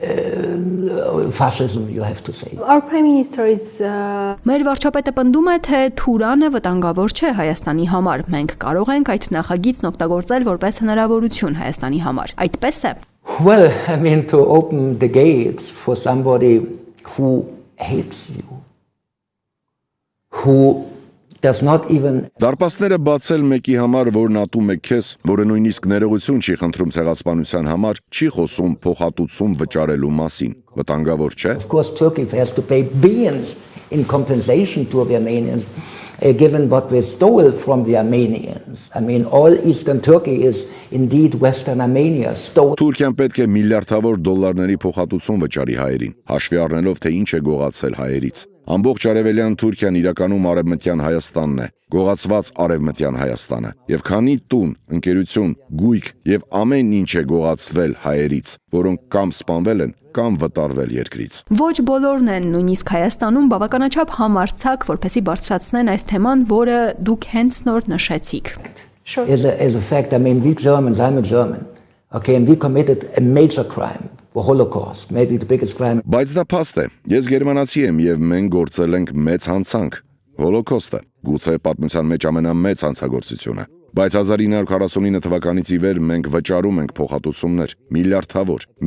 Fascism, you have to say. Our prime minister is Մեր վարչապետը պնդում է, թե Թուրանը վտանգավոր չէ Հայաստանի համար։ Մենք կարող ենք այդ նախագիծն օգտագործել որպես հնարավորություն Հայաստանի համար։ Այդպես է։ Well, I mean, to open the gates for somebody who hates you, who does not even Դարպասները բացել մեկի համար, որն ատում է քեզ, որը նույնիսկ ներողություն չի խնդրում ցեղասպանության համար, չի խոսում փոխհատուցում վճարելու մասին։ Վտանգավոր չէ։ Of course, Turkey has to pay billions in compensation to the Armenians, given what we stole from the Armenians. I mean, all Eastern Turkey is indeed Western Armenia stole. Թուրքիան պետք է միլիարդավոր դոլարների փոխհատուցում վճարի հայերին, հաշվի առնելով, թե ինչ է գողացել հայերից։ Ամբողջ արևելյան Թուրքիան իրականում արևմտյան Հայաստանն է, գողացված արևմտյան Հայաստանը, եւ քանի տուն, ընկերություն, գույք եւ ամեն ինչ է գողացվել հայերից, որոնք կամ սպանվել են, կամ վտարվել երկրից։ Ոչ բոլորն են նույնիսկ Հայաստանում բավականաչափ համարձակ, որպեսզի բարձրացնեն այս թեման, որը դուք հենց նոր նշեցիք։ As a fact, I mean, we Germans, I'm a German, okay, and we committed a major crime, the Holocaust, maybe the biggest crime. Բայց դա փաստ է։ Ես գերմանացի եմ եւ մենք գործել ենք մեծ հանցանք, Հոլոկոստը, գուցե պատմության մեջ ամենամեծ հանցագործությունը։ Բայց 1949 թվականից ի վեր մենք վճարում ենք փոխհատուցումներ,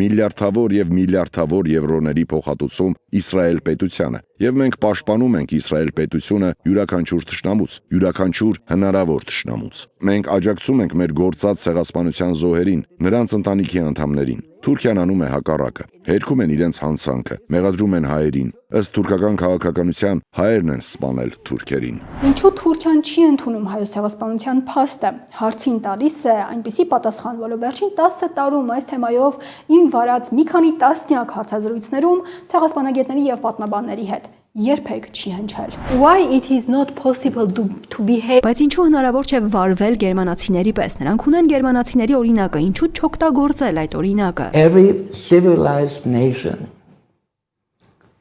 միլիարդավոր եւ միլիարդավոր եվրոների փոխհատուցում Իսրայել պետությանը, եւ մենք պաշտպանում ենք Իսրայել պետությունը յուրաքանչյուր թշնամուց, յուրաքանչյուր հնարավոր թշնամուց։ Մենք աջակցում ենք մեր գործած ցեղասպանության զոհերին, նրանց ընտանիքի անդամներին։ Թուրքիան անում է հակառակը, հերքում են իրենց հանցանքը, մեղադրում են հայերին։ Ըստ թուրքական քաղաքականության հայերն են սպանել թուրքերին։ Ինչու Թուրքիան չի ընդունում հայոց ցեղասպանության փաստը։ Հարցին տալիս է այնպիսի պատասխան, որը վերջին 10 տարում այս թեմայով իմ վարած մի քանի տասնյակ հարցազրույցներում ցեղասպանագետների եւ պատմաբանների հետ երբեք չի հնչել։ Why it is not possible to behave? Բայց ինչու հնարավոր չէ վարվել գերմանացիների պես։ Նրանք ունեն գերմանացիների օրինակը, ինչու չօգտագործել այդ օրինակը։ Every civilized nation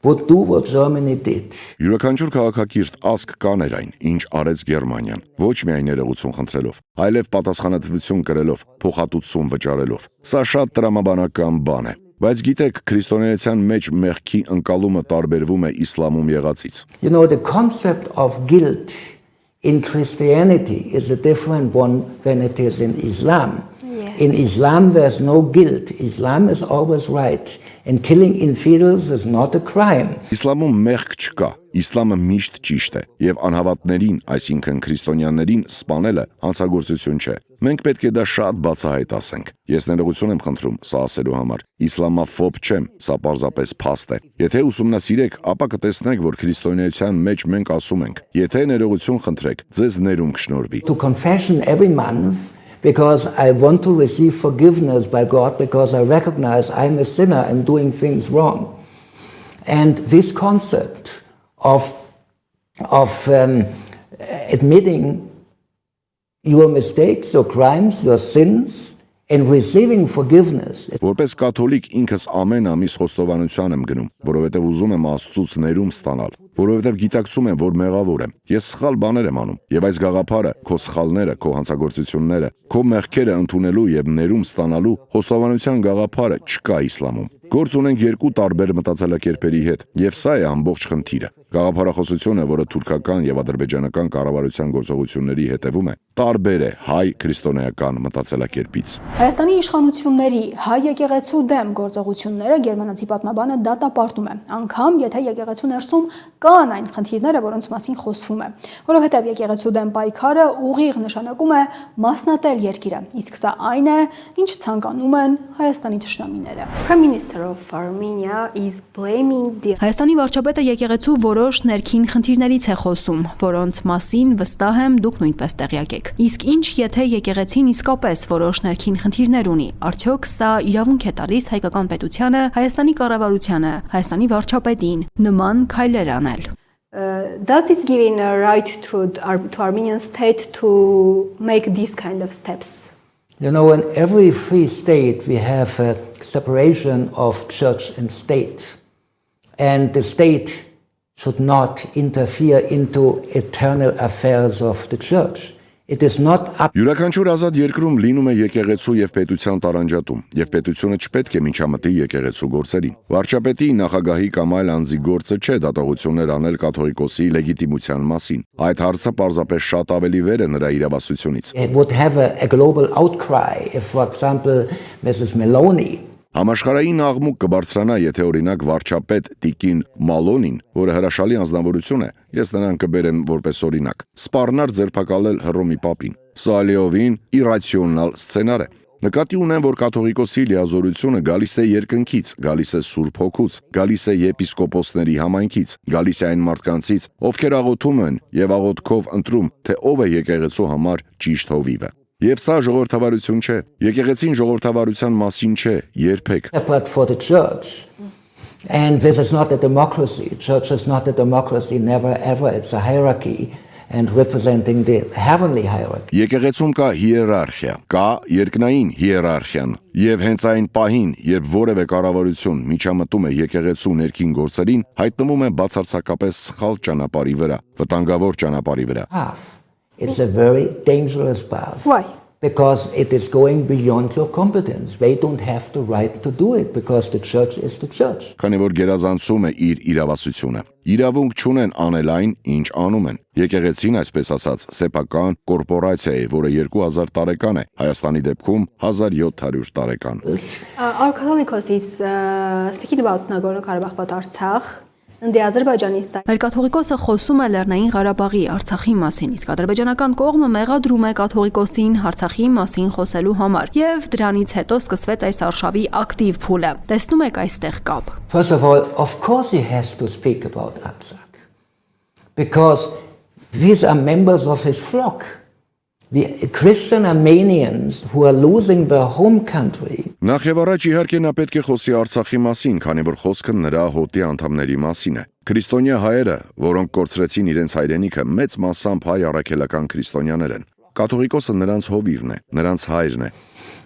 would do what Germany did. Յուրաքանչյուր քաղաքակիրթ ազգ կաներ այն, ինչ արեց Գերմանիան, ոչ միայն ներողություն խնդրելով, այլև պատասխանատվություն կրելով, փոխհատուցում վճարելով։ Սա շատ տրամաբանական բան է։ Բայց գիտեք, քրիստոնեության մեջ մեղքի ընկալումը տարբերվում է իսլամում եղածից։ You know, the concept of guilt in Christianity is a different one than it is in Islam. Yes. In Islam, there's no guilt. Islam is always right. And killing infidels is not a crime. Իսլամում մեղք չկա, իսլամը միշտ ճիշտ է, եւ անհավատներին, այսինքն քրիստոնյաներին սպանելը հանցագործություն չէ։ Մենք պետք է դա շատ բացահայտ ասենք։ Ես ներողություն եմ խնդրում սա ասելու համար։ Իսլամաֆոբ չեմ, սա պարզապես փաստ է։ Եթե ուսումնասիրեք, ապա կտեսնեք, որ քրիստոնեության մեջ մենք ասում ենք. եթե ներողություն խնդրեք, ձեզ ներում կշնորհվի։ To confession every month, because I want to receive forgiveness by God, because I recognize I'm a sinner and doing things wrong. And this concept of admitting your mistakes, your crimes, your sins, and receiving forgiveness. Որպես կաթոլիկ ինքս ամեն ամիս խոստովանության եմ գնում, որովհետև ուզում եմ Աստծուց ներում ստանալ, որովհետև գիտակցում եմ, որ մեղավոր եմ։ Ես սխալ բաներ եմ անում, եւ այս գաղափարը, քո սխալները, քո հանցագործությունները, քո մեղքերը ընդունելու եւ ներում ստանալու խոստովանության գաղափարը չկա իսլամում։ Գործ ունենք երկու տարբեր մտածելակերպերի հետ, եւ սա է ամբողջ խնդիրը։ Գաղափարախոսությունը, որը թուրքական եւ ադրբեջանական կառավարության գործողությունների հետևում է, տարբեր է հայ քրիստոնեական մտածելակերպից։ Հայաստանի իշխանությունների հայ եկեղեցու դեմ գործողությունները գերմանացի պատմաբանը դատապարտում է, անգամ եթե եկեղեցու ներսում կան այն խնդիրները, որոնց մասին խոսվում է, որովհետև եկեղեցու դեմ պայքարը ուղիղ նշանակում է մասնատել երկիրը, իսկ սա այն է, ինչ ցանկանում են Հայաստանի թշնամիները։ Prime Minister of Armenia is blaming the Հայաստանի վարչապետը եկեղեցու որոշ ներքին խնդիրներից է խոսում, որոնց մասին վստահ եմ դուք նույնպես տեղյակ եք։ Իսկ ինչ եթե եկեղեցին իսկապես որոշ ներքին խնդիրներ ունի, արդյոք սա իրավունք է տալիս հայկական պետությանը, Հայաստանի կառավարությանը, Հայաստանի վարչապետին նման քայլեր անել։ Does this give a right to Armenian state to make these kind of steps? You know, in every free state we have a separation of church and state. And the state should not interfere into eternal affairs of the church. It is not up. Յուրաքանչյուր ազատ երկրում լինում է եկեղեցու եւ պետության տարանջատում, եւ պետությունը չպետք է միջամտի եկեղեցու գործերին։ Վարչապետի, նախագահի կամ այլ անձի գործը չէ դատողություններ անել կաթողիկոսի լեգիտիմության մասին։ Այդ հարցը պարզապես շատ ավելի վեր է նրա իրավասությունից։ It would have a global outcry if, for example, Mrs. Meloni. Համաշխարհային աղմուկ կբարձրանա, եթե օրինակ վարչապետ Տիկին Մալոնին, որը հրաշալի անձնավորություն է, ես նրան կբերեմ որպես օրինակ, սպառնար ձերբակալել Հռոմի պապին։ Սա լիովին իրացիոնալ սցենար է։ Նկատի ունեմ, որ կաթողիկոսի լիազորությունը գալիս է երկնքից, գալիս է Սուրբ Հոգուց, գալիս է եպիսկոպոսների համայնքից, գալիս է այն մարդկանցից, ովքեր աղոթում են եւ աղոթքով ընտրում, թե ով է եկեղեցու համար ճիշտ հովիվը։ Եվ սա ժողովրդավարություն չէ։ Եկեղեցին ժողովրդավարության մասին չէ, երբեք։ But for the church. And this is not a democracy. Church is not a democracy, never ever. It's a hierarchy and representing the heavenly hierarchy. Եկեղեցում կա հիերարխիա, կա երկնային հիերարխիան, եւ հենց այն պահին, երբ որևէ կառավարություն միջամտում է եկեղեցու ներքին գործերին, հայտնվում է բացարձակապես սխալ ճանապարհի վրա, վտանգավոր ճանապարհի վրա։ It's a very dangerous path. Why? because it is going beyond your competence. They don't have the right to do it because the church is the church. Քանի որ գերազանցում է իր իրավասությունը, իրավունք չունեն անել այն, ինչ անում են։ Եկեղեցին, այսպես ասած, սեփական կորպորացիա է, որը 2000 տարեկան է, Հայաստանի դեպքում 1700 տարեկան։ Our Catholicos is speaking about Nagorno-Karabakh, about Artsakh. Մեր կաթողիկոսը խոսում է Լեռնային Ղարաբաղի Արցախի մասին, իսկ ադրբեջանական կողմը մեղադրում է կաթողիկոսին Արցախի մասին խոսելու համար, եւ դրանից հետո սկսվեց այս արշավի ակտիվ փուլը։ Տեսնում եք այստեղ կապ։ First of all, of course he has to speak about Artsakh. Because these are members of his flock. The Christian Armenians who are losing their home country. Նախ եւ առաջ իհարկե նա պետք է խոսի Արցախի մասին, քանի որ խոսքը նրա հոտի անդամների մասին է։ Քրիստոնյա հայերը, որոնք կորցրեցին իրենց հայրենիքը, մեծ մասամբ հայ առաքելական քրիստոնյաներ են։ Կաթողիկոսը նրանց հովիվն է, նրանց հայրն է։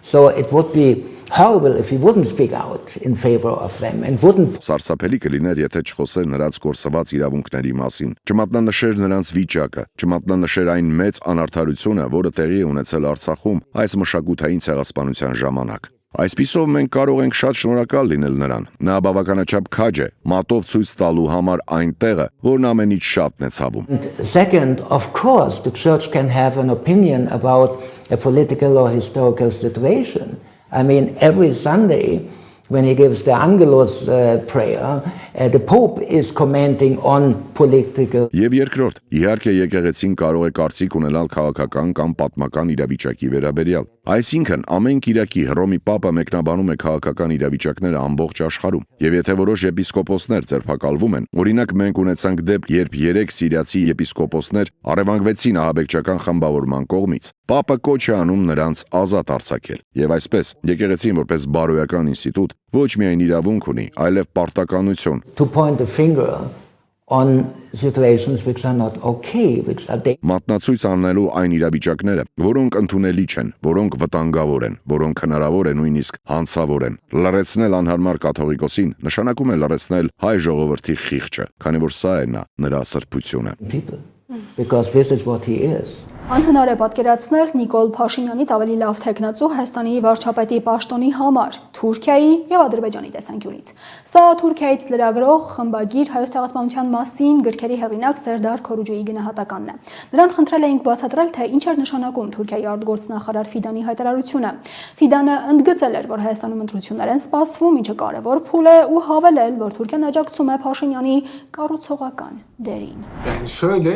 So it would be horrible if he wouldn't speak out in favor of them and wouldn't. Սարսափելի կլիներ, եթե չխոսեր նրանց կորսված իրավունքների մասին, չմատնանշեր նրանց վիճակը, չմատնանշեր այն մեծ անարդարությունը, որը տեղի է ունեցել Արցախում այս մշակութային ցեղասպանության ժամանակ։ Այսպիսով մենք կարող ենք շատ շնորհակալ լինել նրան։ Նա բավականաչափ քաջ է, մատով ցույց տալու համար այն տեղը, որն ամենից շատն է ցավում։ Second, of course, the church can have an opinion about a political or historical situation. I mean, every Sunday, when he gives the Angelus prayer, the Pope is commenting on political. Եվ երկրորդ, իհարկե եկեղեցին կարող է կարծիք ունենալ քաղաքական կամ պատմական իրավիճակի վերաբերյալ։ Այսինքն, ամեն Կիրակի Հռոմի Պապը մեկնաբանում է քաղաքական իրավիճակները ամբողջ աշխարհում։ Եվ եթե որոշ եպիսկոպոսներ ձերբակալվում են, օրինակ մենք ունեցանք դեպք, երբ 3 սիրիացի եպիսկոպոսներ առևանգվեցին ահաբեկչական խմբավորման կողմից, Պապը կոչ է անում նրանց ազատ արձակել։ Եվ այսպես, եկեղեցին որպես բարոյական ինստիտուտ ոչ միայն իրավունք ունի, այլև պարտականություն։ To point the finger on situations which are not okay, which are Մատնացույց անելու այն իրավիճակները, որոնք ընդունելի չեն, որոնք վտանգավոր են, որոնք հնարավոր է նույնիսկ հանցավոր են։ Լռեցնել անհարմար կաթողիկոսին նշանակում է լռեցնել հայ ժողովրդի խիղճը, քանի որ սա է նրա սրբությունը։ Because this is what he is. Անհնար է պատկերացնել Նիկոլ Փաշինյանից ավելի լավ թեկնածու Հայաստանի վարչապետի պաշտոնի համար Թուրքիայի եւ Ադրբեջանի տեսանկյունից։ Սա Թուրքիայից լրագրող խմբագիր հայոց ցեղասպանության մասին գրքերի հեղինակ Սերդար Քորուջուի գնահատականն է։ Նրան խնդրել էինք բացատրել, թե ինչ էր նշանակում Թուրքիայի արտգործնախարար Ֆիդանի հայտարարությունը։ Ֆիդանը ընդգծել էր, որ Հայաստանում ընտրություններ են սպասվում, ինչը կարևոր փուլ է, ու հավելել, որ Թուրքիան աջակցում է Փաշինյանի կառուցողական դերին։ Yani şöyle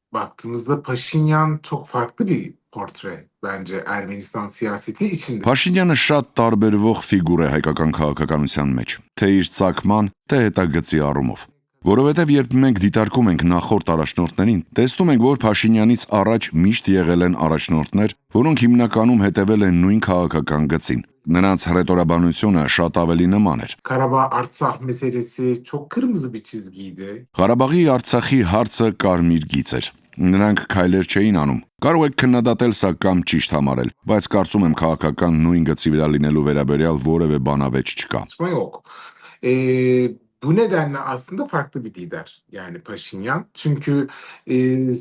baktığımızda Paşinyan çok farklı bir portre bence Ermenistan siyaseti içinde. Փաշինյանը շատ տարբերվող ֆիգուր է հայկական քաղաքականության մեջ, թե իր ցակման, թե հետագծի առումով։ Որովհետև երբ մենք դիտարկում ենք նախորդ առաջնորդներին, տեսնում ենք, որ Փաշինյանից առաջ միշտ եղել են առաջնորդներ, որոնք հիմնականում հետևել են նույն քաղաքական գծին։ Նրանց հռետորաբանությունը շատ ավելի նման էր։ Karabağ-Artsakh meselesi çok kırmızı bir çizgiydi. Ղարաբաղի Արցախի հարցը կարմիր գիծ էր։ Նրանք քայլեր չէին անում։ Կարող եք քննադատել սա կամ ճիշտ համարել, բայց կարծում եմ քաղաքական նույն գծի վրա լինելու վերաբերյալ որևէ բանավեճ չկա։ Yok. Bu nedenle aslında farklı bir lider yani Paşinyan. Çünkü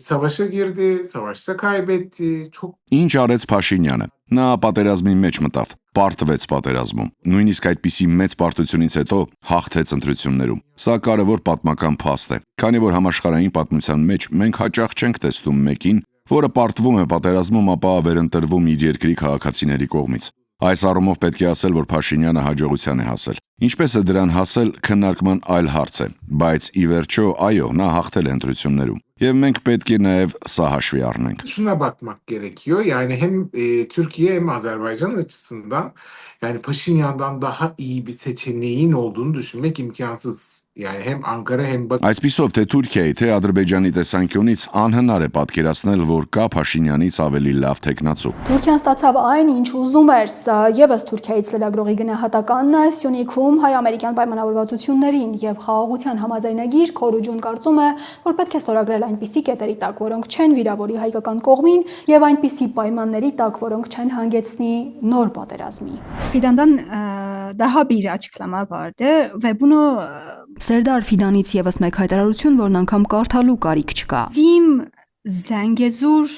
savaşa girdi, savaşta kaybetti. Çok Ինչ արեց Փաշինյանը։ Նա պատերազմի մեջ մտավ, պարտվեց պատերազմում։ Նույնիսկ այդպիսի մեծ պարտությունից հետո հաղթեց ընտրություններում։ Սա կարևոր պատմական փաստ է, քանի որ համաշխարհային պատմության մեջ մենք հաճախ չենք տեսնում մեկին, որը պարտվում է պատերազմում, ապա վերընտրվում իր երկրի քաղաքացիների կողմից։ Այս առումով պետք է ասել, որ Փաշինյանը հաջողության է հասել։ Ինչպես է դրան հասել, քննարկման այլ հարց է, բայց ի վերջո, այո, նա հաղթել է ընտրություններում։ Եվ մենք պետք է նաև սա հաշվի առնենք։ Şuna bakmak gerekiyor. Yani hem Türkiye hem Azerbaycan açısından yani Paşinyan'dan daha iyi bir seçeneğin olduğunu düşünmek imkansız. Yani hem Ankara hem Bakü. Այսպիսով թե Թուրքիայի, թե Ադրբեջանի տեսանկյունից անհնար է պատկերացնել, որ կա Փաշինյանից ավելի լավ թեկնածու։ Թուրքիան ստացավ այն, ինչ ուզում էր, սա եւս Թուրքիայից լրագրողի գնահատականն է Սյունիքում հայ-ամերիկյան պայմանավորվածություններին եւ խաղաղության համաձայնագիր Քորուջուն կարծում է, որ պետք է ստորագրել այնպիսի կետերի տակ, որոնք չեն վիրավորի հայկական կողմին եւ այնպիսի պայմանների տակ, որոնք չեն hangեցնի nor պատերազմի։ Fidan'dan daha bir açıklama vardı ve bunu Սերդար Ֆիդանից եւս մեկ հայտարարություն, որն անգամ կարդալու կարիք չկա։ Zim Zengezur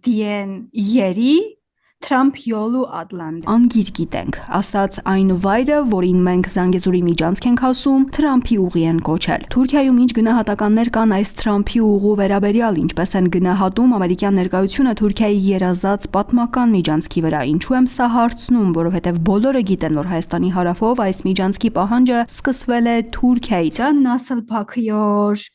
diyen yeri Trump yolu adlandırdı. Անգիր գիտենք, ասաց այն վայրը, որին մենք Զանգեզուրի միջանցք ենք ասում, Թրամփի ուղի են կոչել։ Թուրքիայում ինչ գնահատականներ կան այս Թրամփի ուղու վերաբերյալ, ինչպես են գնահատում ամերիկյան ներկայությունը Թուրքիայի երազած պատմական միջանցքի վրա։ Ինչու եմ սա հարցնում, որովհետև բոլորը գիտեն, որ Հայաստանի հարավով այս միջանցքի պահանջը սկսվել է Թուրքիայից։ Nasıl bakıyor?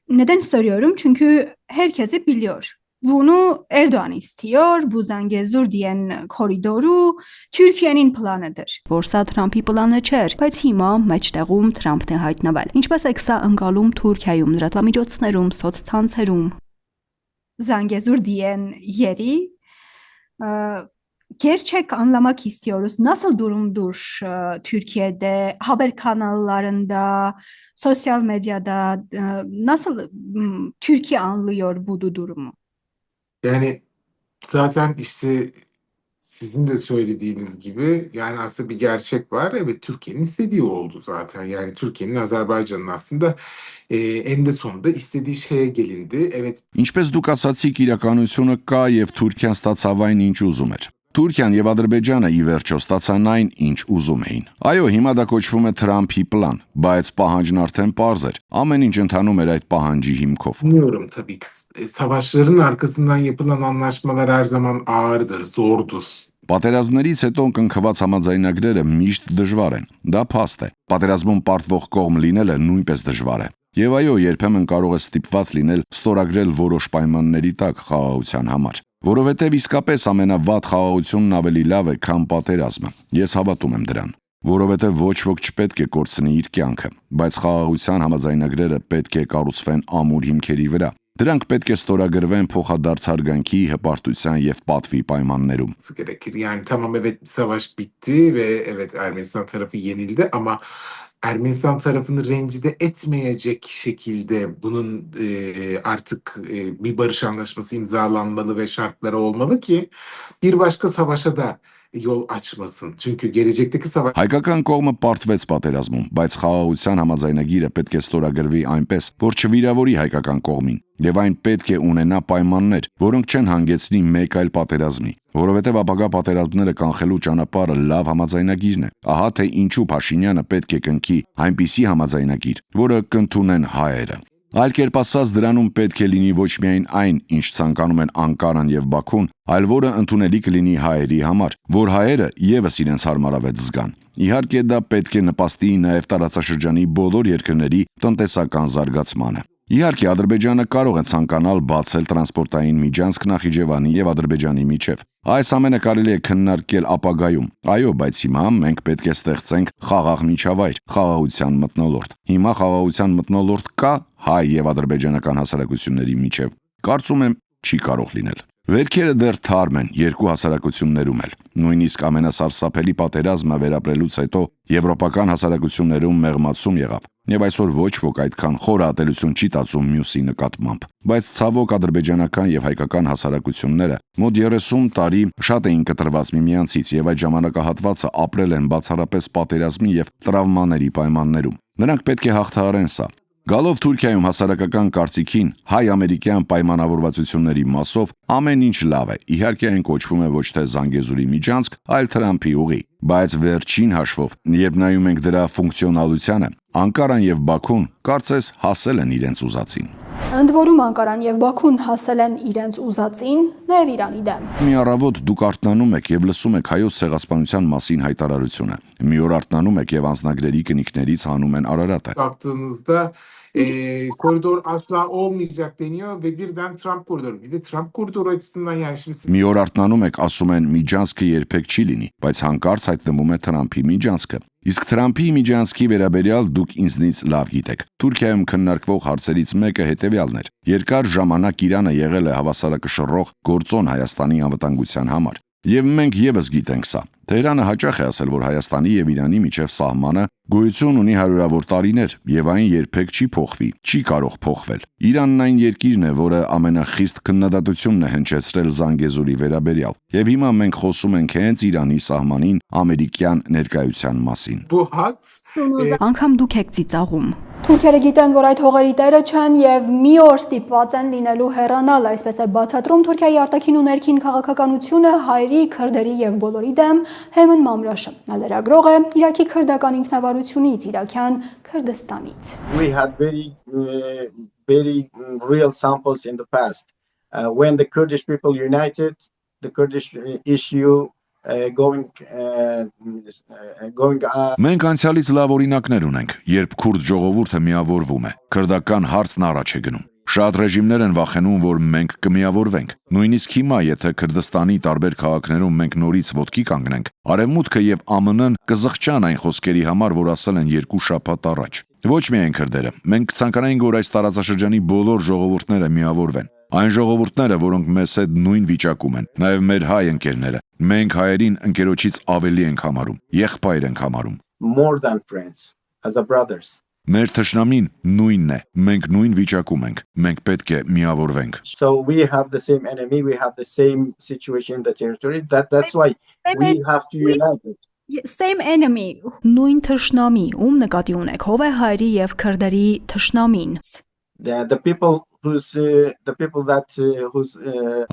Neden soruyorum? Çünkü herkesi biliyor. Bunu Erdoğan istiyor. Bu Zangezur diyen koridoru Türkiye'nin planıdır. Որ սա Թրամփի պլանը չէր, բայց հիմա մեջտեղում Թրամփն է հայտնվել։ Ինչպես է սա ընկալում Թուրքիայում, լրատվամիջոցներում, սոցցանցերում։ Zangezur diyen yeri gerçek anlamak istiyoruz. Nasıl durumdur Türkiye'de, haber kanallarında, sosyal medyada nasıl Türkiye anlıyor bu durumu? Yani zaten işte sizin de söylediğiniz gibi yani aslında bir gerçek var. Evet, Türkiye'nin istediği oldu zaten. Yani Türkiye'nin Azerbaycan'ın aslında eninde sonunda istediği şeye gelindi. Evet. Ինչպես դուք ասացիք, իրականությունը կա եւ Թուրքիան ստացավ այն, ինչ ուզում էր։ Թուրքիան եւ Ադրբեջանը ի վերջո ստացան այն, ինչ ուզում էին։ Այո, հիմա դա կոչվում է Թրամփի պլան, բայց պահանջն արդեն պարզ էր։ Ամեն ինչ ընթանում էր այդ պահանջի հիմքով։ Bilmiyorum tabii ki. Savaşların arkasından yapılan anlaşmalar her zaman ağırdır, zordur. Պատերազմներից հետո կնքված համաձայնագրերը միշտ դժվար են։ Դա փաստ է։ Պատերազմում պարտվող կողմ լինելը նույնպես դժվար է։ Եվ այո, երբեմն կարող է ստիպված լինել ստորագրել որոշ պայմանների տակ խաղաղության համար, որովհետև իսկապես ամենավատ խաղաղությունն ավելի լավ է, քան պատերազմը։ Ես հավատում եմ դրան, որովհետև ոչ ոք չպետք է կորցնի իր կյանքը, բայց խաղաղության համաձայնագրերը պետք է կառուցվեն ամուր հիմքերի վրա։ Դրանք պետք է ստորագրվեն փոխադարձարգանքի, հպարտության եւ պատվի պայմաններում։ Gerekir. Yani tamam, evet, savaş bitti ve evet, Ermenistan tarafı yenildi ama Ermenistan tarafını rencide etmeyecek şekilde bunun artık bir barış anlaşması imzalanmalı ve şartları olmalı ki bir başka savaşa da yol açmasın. Çünkü gelecekteki savaş... Հայկական կողմը պարտվեց պատերազմում, բայց խաղաղության համաձայնագիրը պետք է ստորագրվի այնպես, որ չվիրավորի հայկական կողմին, եւ այն պետք է ունենա պայմաններ, որոնք չեն հանգեցնի մեկ այլ պատերազմի, որովհետեւ ապագա պատերազմները կանխելու ճանապարհը լավ համաձայնագիրն է։ Ահա թե ինչու Փաշինյանը պետք է կնքի այնպիսի համաձայնագիր, որը կընդունեն հայերը։ Այլ կերպ ասած, դրանում պետք է լինի ոչ միայն այն, ինչ ցանկանում են Անկարան եւ Բաքուն, այլ որը ընդունելի կլինի հայերի համար, որ հայերը եւս իրենց հարմարավետ զգան։ Իհարկե դա պետք է նպաստի նաեւ տարածաշրջանի բոլոր երկրների տնտեսական զարգացմանը։ Իհարկե Ադրբեջանը կարող է ցանկանալ բացել տրանսպորտային միջանցք Նախիջևանի եւ Ադրբեջանի միջև։ Այս ամենը կարելի է քննարկել ապագայում։ Այո, բայց հիմա մենք պետք է ստեղծենք խաղաղ միջավայր, խաղաղության մթնոլորտ։ Հիմա խաղաղության մթնոլորտ կա հայ եւ ադրբեջանական հասարակությունների միջև։ Կարծում եմ չի կարող լինել։ Վերքերը դեռ թարմ են երկու հասարակություններում էլ։ Նույնիսկ ամենասարսափելի պատերազմը վերապրելուց հետո եվրոպական հասարակություններում մեղմացում եղավ։ Եվ այսօր ոչ ոք այդքան խորատելություն չի տածում մյուսի նկատմամբ։ Բայց ցավոք ադրբեջանական եւ հայկական հասարակությունները մոտ 30 տարի շատ էին կտրված միմյանցից եւ այդ ժամանակահատվածը ապրել են բացառապես պատերազմի եւ տրավմաների պայմաններում։ Նրանք պետք է հաղթահարեն սա։ Գալով Թուրքիայում հասարակական կարծիքին հայ-ամերիկյան պայմանավորվածությունների մասով ամեն ինչ լավ է։ Իհարկե այն կոչվում է ոչ թե Զանգեզուրի միջանցք, այլ Թրամփի ուղի, բայց վերջին հաշվով, երբ նայում ենք դրա ֆունկցիոնալությանը, Անկարան եւ Բաքուն կարծես հասել են իրենց ուզածին։ Ընդ որում Անկարան եւ Բաքուն հասել են իրենց ուզածին նաեւ Իրանի դեմ։ Մի առավոտ դուք արթնանում եք եւ լսում եք հայոց ցեղասպանության մասին հայտարարությունը։ Մի օր արթնանում եք եւ անձնագրերի կնիկներից հանում են Արարատը։ Baktığınızda koridor asla olmayacak deniyor ve birden Trump koridoru. Bir de Trump koridoru açısından yani şimdi... Մի օր արթնանում եք, ասում են միջանցքը երբեք չի լինի, բայց հանկարծ հայտնվում է Թրամփի միջանցքը։ Իսկ Թրամփի միջանցքի վերաբերյալ դուք ինձնից լավ գիտեք։ Թուրքիայում քննարկվող հարցերից մեկը հետևյալն էր. երկար ժամանակ Իրանը եղել է հավասարակշռող գործոն Հայաստանի անվտանգության համար։ Եվ մենք եւս գիտենք սա։ Թեհրանը հաճախ է ասել, որ Հայաստանի եւ Իրանի միջև սահմանը գոյություն ունի հարյուրավոր տարիներ եւ այն երբեք չի փոխվի, չի կարող փոխվել։ Իրանն այն երկիրն է, որը ամենախիստ քննադատությունն է հնչեցրել Զանգեզուրի վերաբերյալ։ Եվ հիմա մենք խոսում ենք հենց Իրանի սահմանին ամերիկյան ներկայության մասին։ Bu hat Անգամ դուք եք ծիծաղում։ Թուրքերը գիտեն, որ այդ հողերի տերը չեն եւ մի օր ստիպված են լինելու հեռանալ, այսպես է բացատրում Թուրքիայի արտաքին ու ներքին քաղաքականությունը հայերի, քրդերի եւ բոլորի դեմ Հեմն Մամրաշը։ Նա լրագրող է Իրաքի քրդական ինքնավարությունից, Իրաքյան Քրդստանից։ We had very real samples in the past. When the Kurdish people united, the Kurdish issue Մենք անցյալից լավ օրինակներ ունենք, երբ քուրդ ժողովուրդը միավորվում է, քրդական հարցն առաջ է գնում։ Շատ ռեժիմներ են վախենում, որ մենք կմիավորվենք։ Նույնիսկ հիմա, եթե Քրդստանի տարբեր քաղաքներում մենք նորից ոտքի կանգնենք, Արևմուտքը եւ ԱՄՆ-ն կզղջան այն խոսքերի համար, որ ասել են 2 շաբաթ առաջ։ Ոչ միայն քրդերը, մենք ցանկանայինք, որ այս տարածաշրջանի բոլոր ժողովուրդները միավորվեն։ Այն ժողովուրդները, որոնք մեզ հետ նույն վիճակում են, նաև մեր հայ ընկերները, մենք հայերին ընկերոջից ավելի ենք համարում, եղբայր ենք համարում։ More than friends, as a brothers. Մեր թշնամին նույնն է, մենք նույն վիճակում ենք, մենք պետք է միավորվենք։ So we have the same enemy, we have the same situation in the territory. That's why we have to unite it. Same enemy. Նույն թշնամի, ում նկատի ունեք, ով է հայերի եւ քրդերի թշնամին։ The people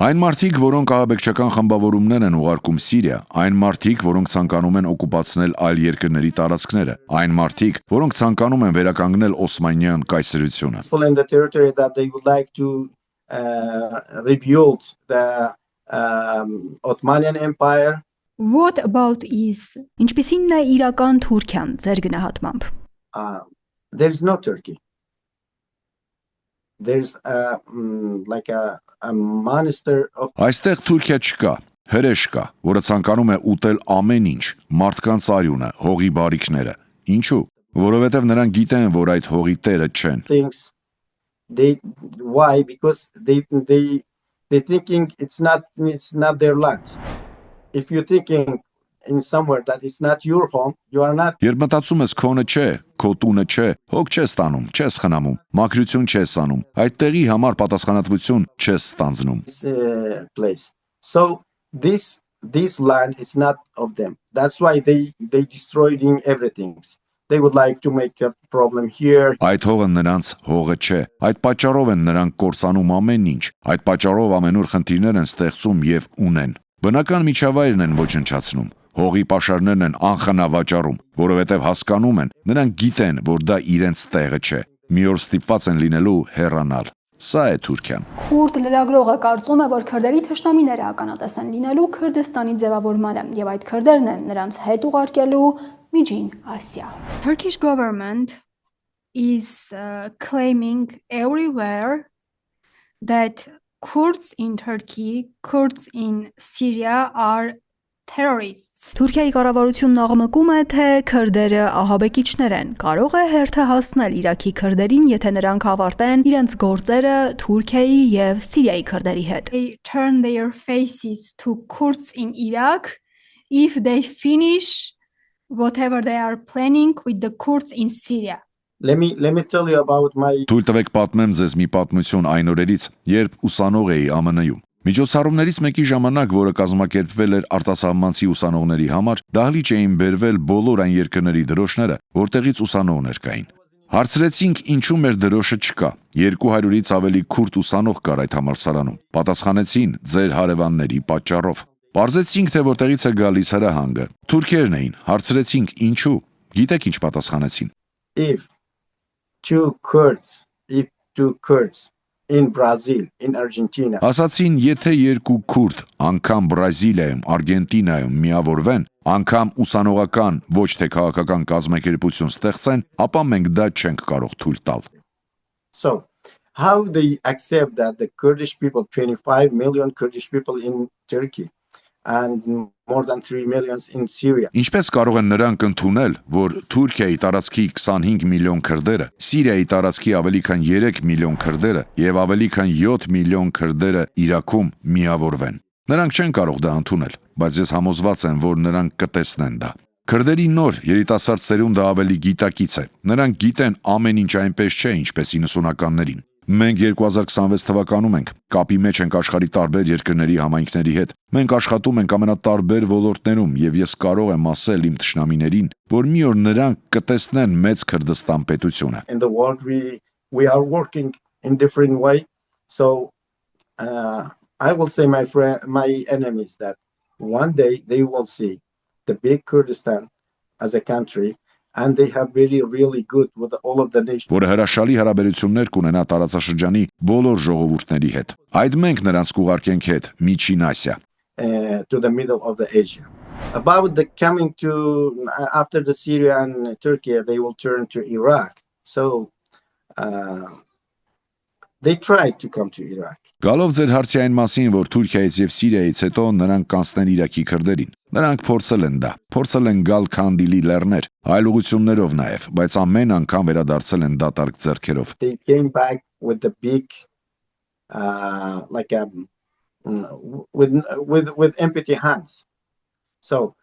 Այն մարդիկ, որոնք ահաբեկչական խմբավորումներ են ուղարկում Սիրիա, այն մարդիկ, որոնք ցանկանում են օկուպացնել այլ երկրների տարածքները, այն մարդիկ, որոնք ցանկանում են վերականգնել Օսմանյան կայսրությունը։ People in the territory that they would like to rebuild the Ottoman Empire. What about is? Ինչպիսին է իրական Թուրքիան ձեր գնահատմամբ։ There is no Turkey. There's like a monster of Այստեղ Թուրքիա չկա, հրեշ կա, որը ցանկանում է ուտել ամեն ինչ, մարդկանց արյունը, հողի բարիքները։ Ինչու՞։ Որովհետև նրանք գիտեն, որ այդ հողի տերը չեն։ Why? Because they thinking it's not their land. If you're thinking in somewhere that is not your home, you are not. Երբ մտածում ես քոնը չէ, քո տունը չէ, հոգ չես ստանում, չես խնամում, մաքրություն չես անում, այդ տեղի համար պատասխանատվություն չես ստանձնում։ Place. So this land is not of them. That's why they destroying everything. They would like to make a problem here. Այդ հողը նրանց հողը չէ։ Այդ պատճառով են նրանք կորցանում ամեն ինչ։ Այդ պատճառով ամենուր խնդիրներ են ստեղծում եւ ունեն։ Բնական միջավայրն են ոչնչացնում։ Հողի պաշարներն են անխնա վաճառում, որովհետև հասկանում են, նրանք գիտեն, որ դա իրենց տեղը չէ։ Մի օր ստիպված են լինելու հեռանալ։ Սա է Թուրքիան։ Քուրդ լրագրողը կարծում է, որ քրդերի թշնամիները ականատես են լինելու Քրդստանի ձևավորմանը, եւ այդ քրդերն են նրանց հետ ուղարկելու Միջին Ասիա։ Turkish government is claiming everywhere that Kurds in Turkey, Kurds in Syria are terrorists. Թուրքիայի կառավարությունն աղմկում է, թե քրդերը ահաբեկիչներ են։ Կարող է հերթը հասնել Իրաքի քրդերին, եթե նրանք ավարտեն իրենց գործերը Թուրքիայի եւ Սիրիայի քրդերի հետ։ They turn their faces to Kurds in Iraq if they finish whatever they are planning with the Kurds in Syria. Let me tell you about my Թույլ տվեք պատմեմ ձեզ մի պատմություն այն օրերից, երբ ուսանող էի ԱՄՆ-ում։ Միջոցառումներից մեկի ժամանակ, որը կազմակերպվել էր արտասահմանցի ուսանողների համար, դահլիճ էին բերվել բոլոր այն երկրների դրոշները, որտեղից ուսանողներ կային։ Հարցրեցինք, ինչու մեր դրոշը չկա։ 200-ից ավելի քուրդ ուսանող կար այդ համալսարանում։ Պատասխանեցին՝ ձեր հարևանների պատճառով։ Պարզեցինք, թե որտեղից է գալիս հրահանգը։ Թուրքերն էին։ Հարցրեցինք, ինչու։ Գիտեք ինչ պատասխանեցին։ If two Kurds in Brazil, in Argentina. Ասացին, եթե երկու քուրդ անգամ Բրազիլիայում, Արգենտինայում միավորվեն, անգամ ուսանողական, ոչ թե քաղաքական կազմակերպություն ստեղծեն, ապա մենք դա չենք կարող թույլ տալ։ So, how they accept that the Kurdish people, 25 million Kurdish people in Turkey and more than 3 million in Syria. Ինչպես կարող են նրանք ընդունել, որ Թուրքիայի տարածքի 25 միլիոն քրդերը, Սիրիայի տարածքի ավելի քան 3 միլիոն քրդերը եւ ավելի քան 7 միլիոն քրդերը Իրաքում միավորվեն։ Նրանք չեն կարող դա ընդունել, բայց ես համոզված եմ, որ նրանք կտեսնեն դա։ Քրդերի նոր երիտասարդ սերունդը ավելի գիտակից է։ Նրանք գիտեն ամեն ինչ այնպես չէ, ինչպես 90-ականներին։ Մենք 2026 թվականում ենք, կապի մեջ ենք աշխարհի տարբեր երկրների համայնքների հետ։ Մենք աշխատում ենք ամենատարբեր ոլորտներում եւ ես կարող եմ ասել իմ թշնամիներին, որ մի օր նրանք կտեսնեն մեծ Քրդստան պետությունը։ In the world we are working in different way. So I will say my enemies that one day they will see the big Kurdistan as a country and they have really good with all of the nations. Որը հրաշալի հարաբերություններ կունենա տարածաշրջանի բոլոր ժողովուրդների հետ։ Այդ մենք նրանց կուղարկենք հետ Միջին Ասիա։ To the middle of the Asia. About the coming to after the Syria and Turkey, they will turn to Iraq. So they tried to come to Iraq. Գալով ձեր հարցի այն մասին, որ Թուրքիայից եւ Սիրիայից հետո նրանք կանցնեն Իրաքի քրդերին։ Նրանք փորձել են դա, փորձել են գալ Քանդիլի լեռներ, այլ ուղղություններով նաեւ, բայց ամեն անգամ վերադարձել են դատարկ ձեռքերով։ They came back with the big with empty hands. So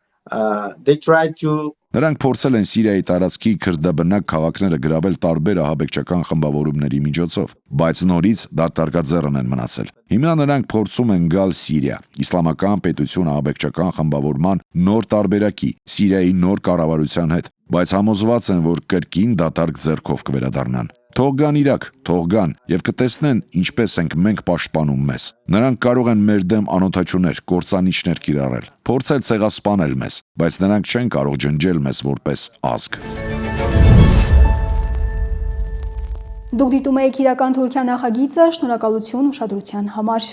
they tried to Նրանք փորձել են Սիրիայի տարածքի քրդաբնակ քաղաքները գրավել տարբեր ահաբեկչական խմբավորումների միջոցով, բայց նորից դատարկաձեռն են մնացել։ Հիմա նրանք փորձում են գալ Սիրիա, իսլամական պետություն ահաբեկչական խմբավորման նոր տարբերակի, Սիրիայի նոր կառավարության հետ, բայց համոզված են, որ կրկին դատարկ ձեռքով կվերադառնան։ Թող գան Իրաք, թող գան եւ կտեսնեն ինչպես ենք մենք պաշտպանում մեզ։ Նրանք կարող են մեր դեմ անօթաչուներ, կործանիչներ կիրառել, փորձել ցեղասպանել մեզ, բայց նրանք չեն կարող ջնջել մեզ որպես ազգ։ Դուք դիտում եք իրական Թուրքիա նախագիծը, շնորհակալություն ուշադրության համար։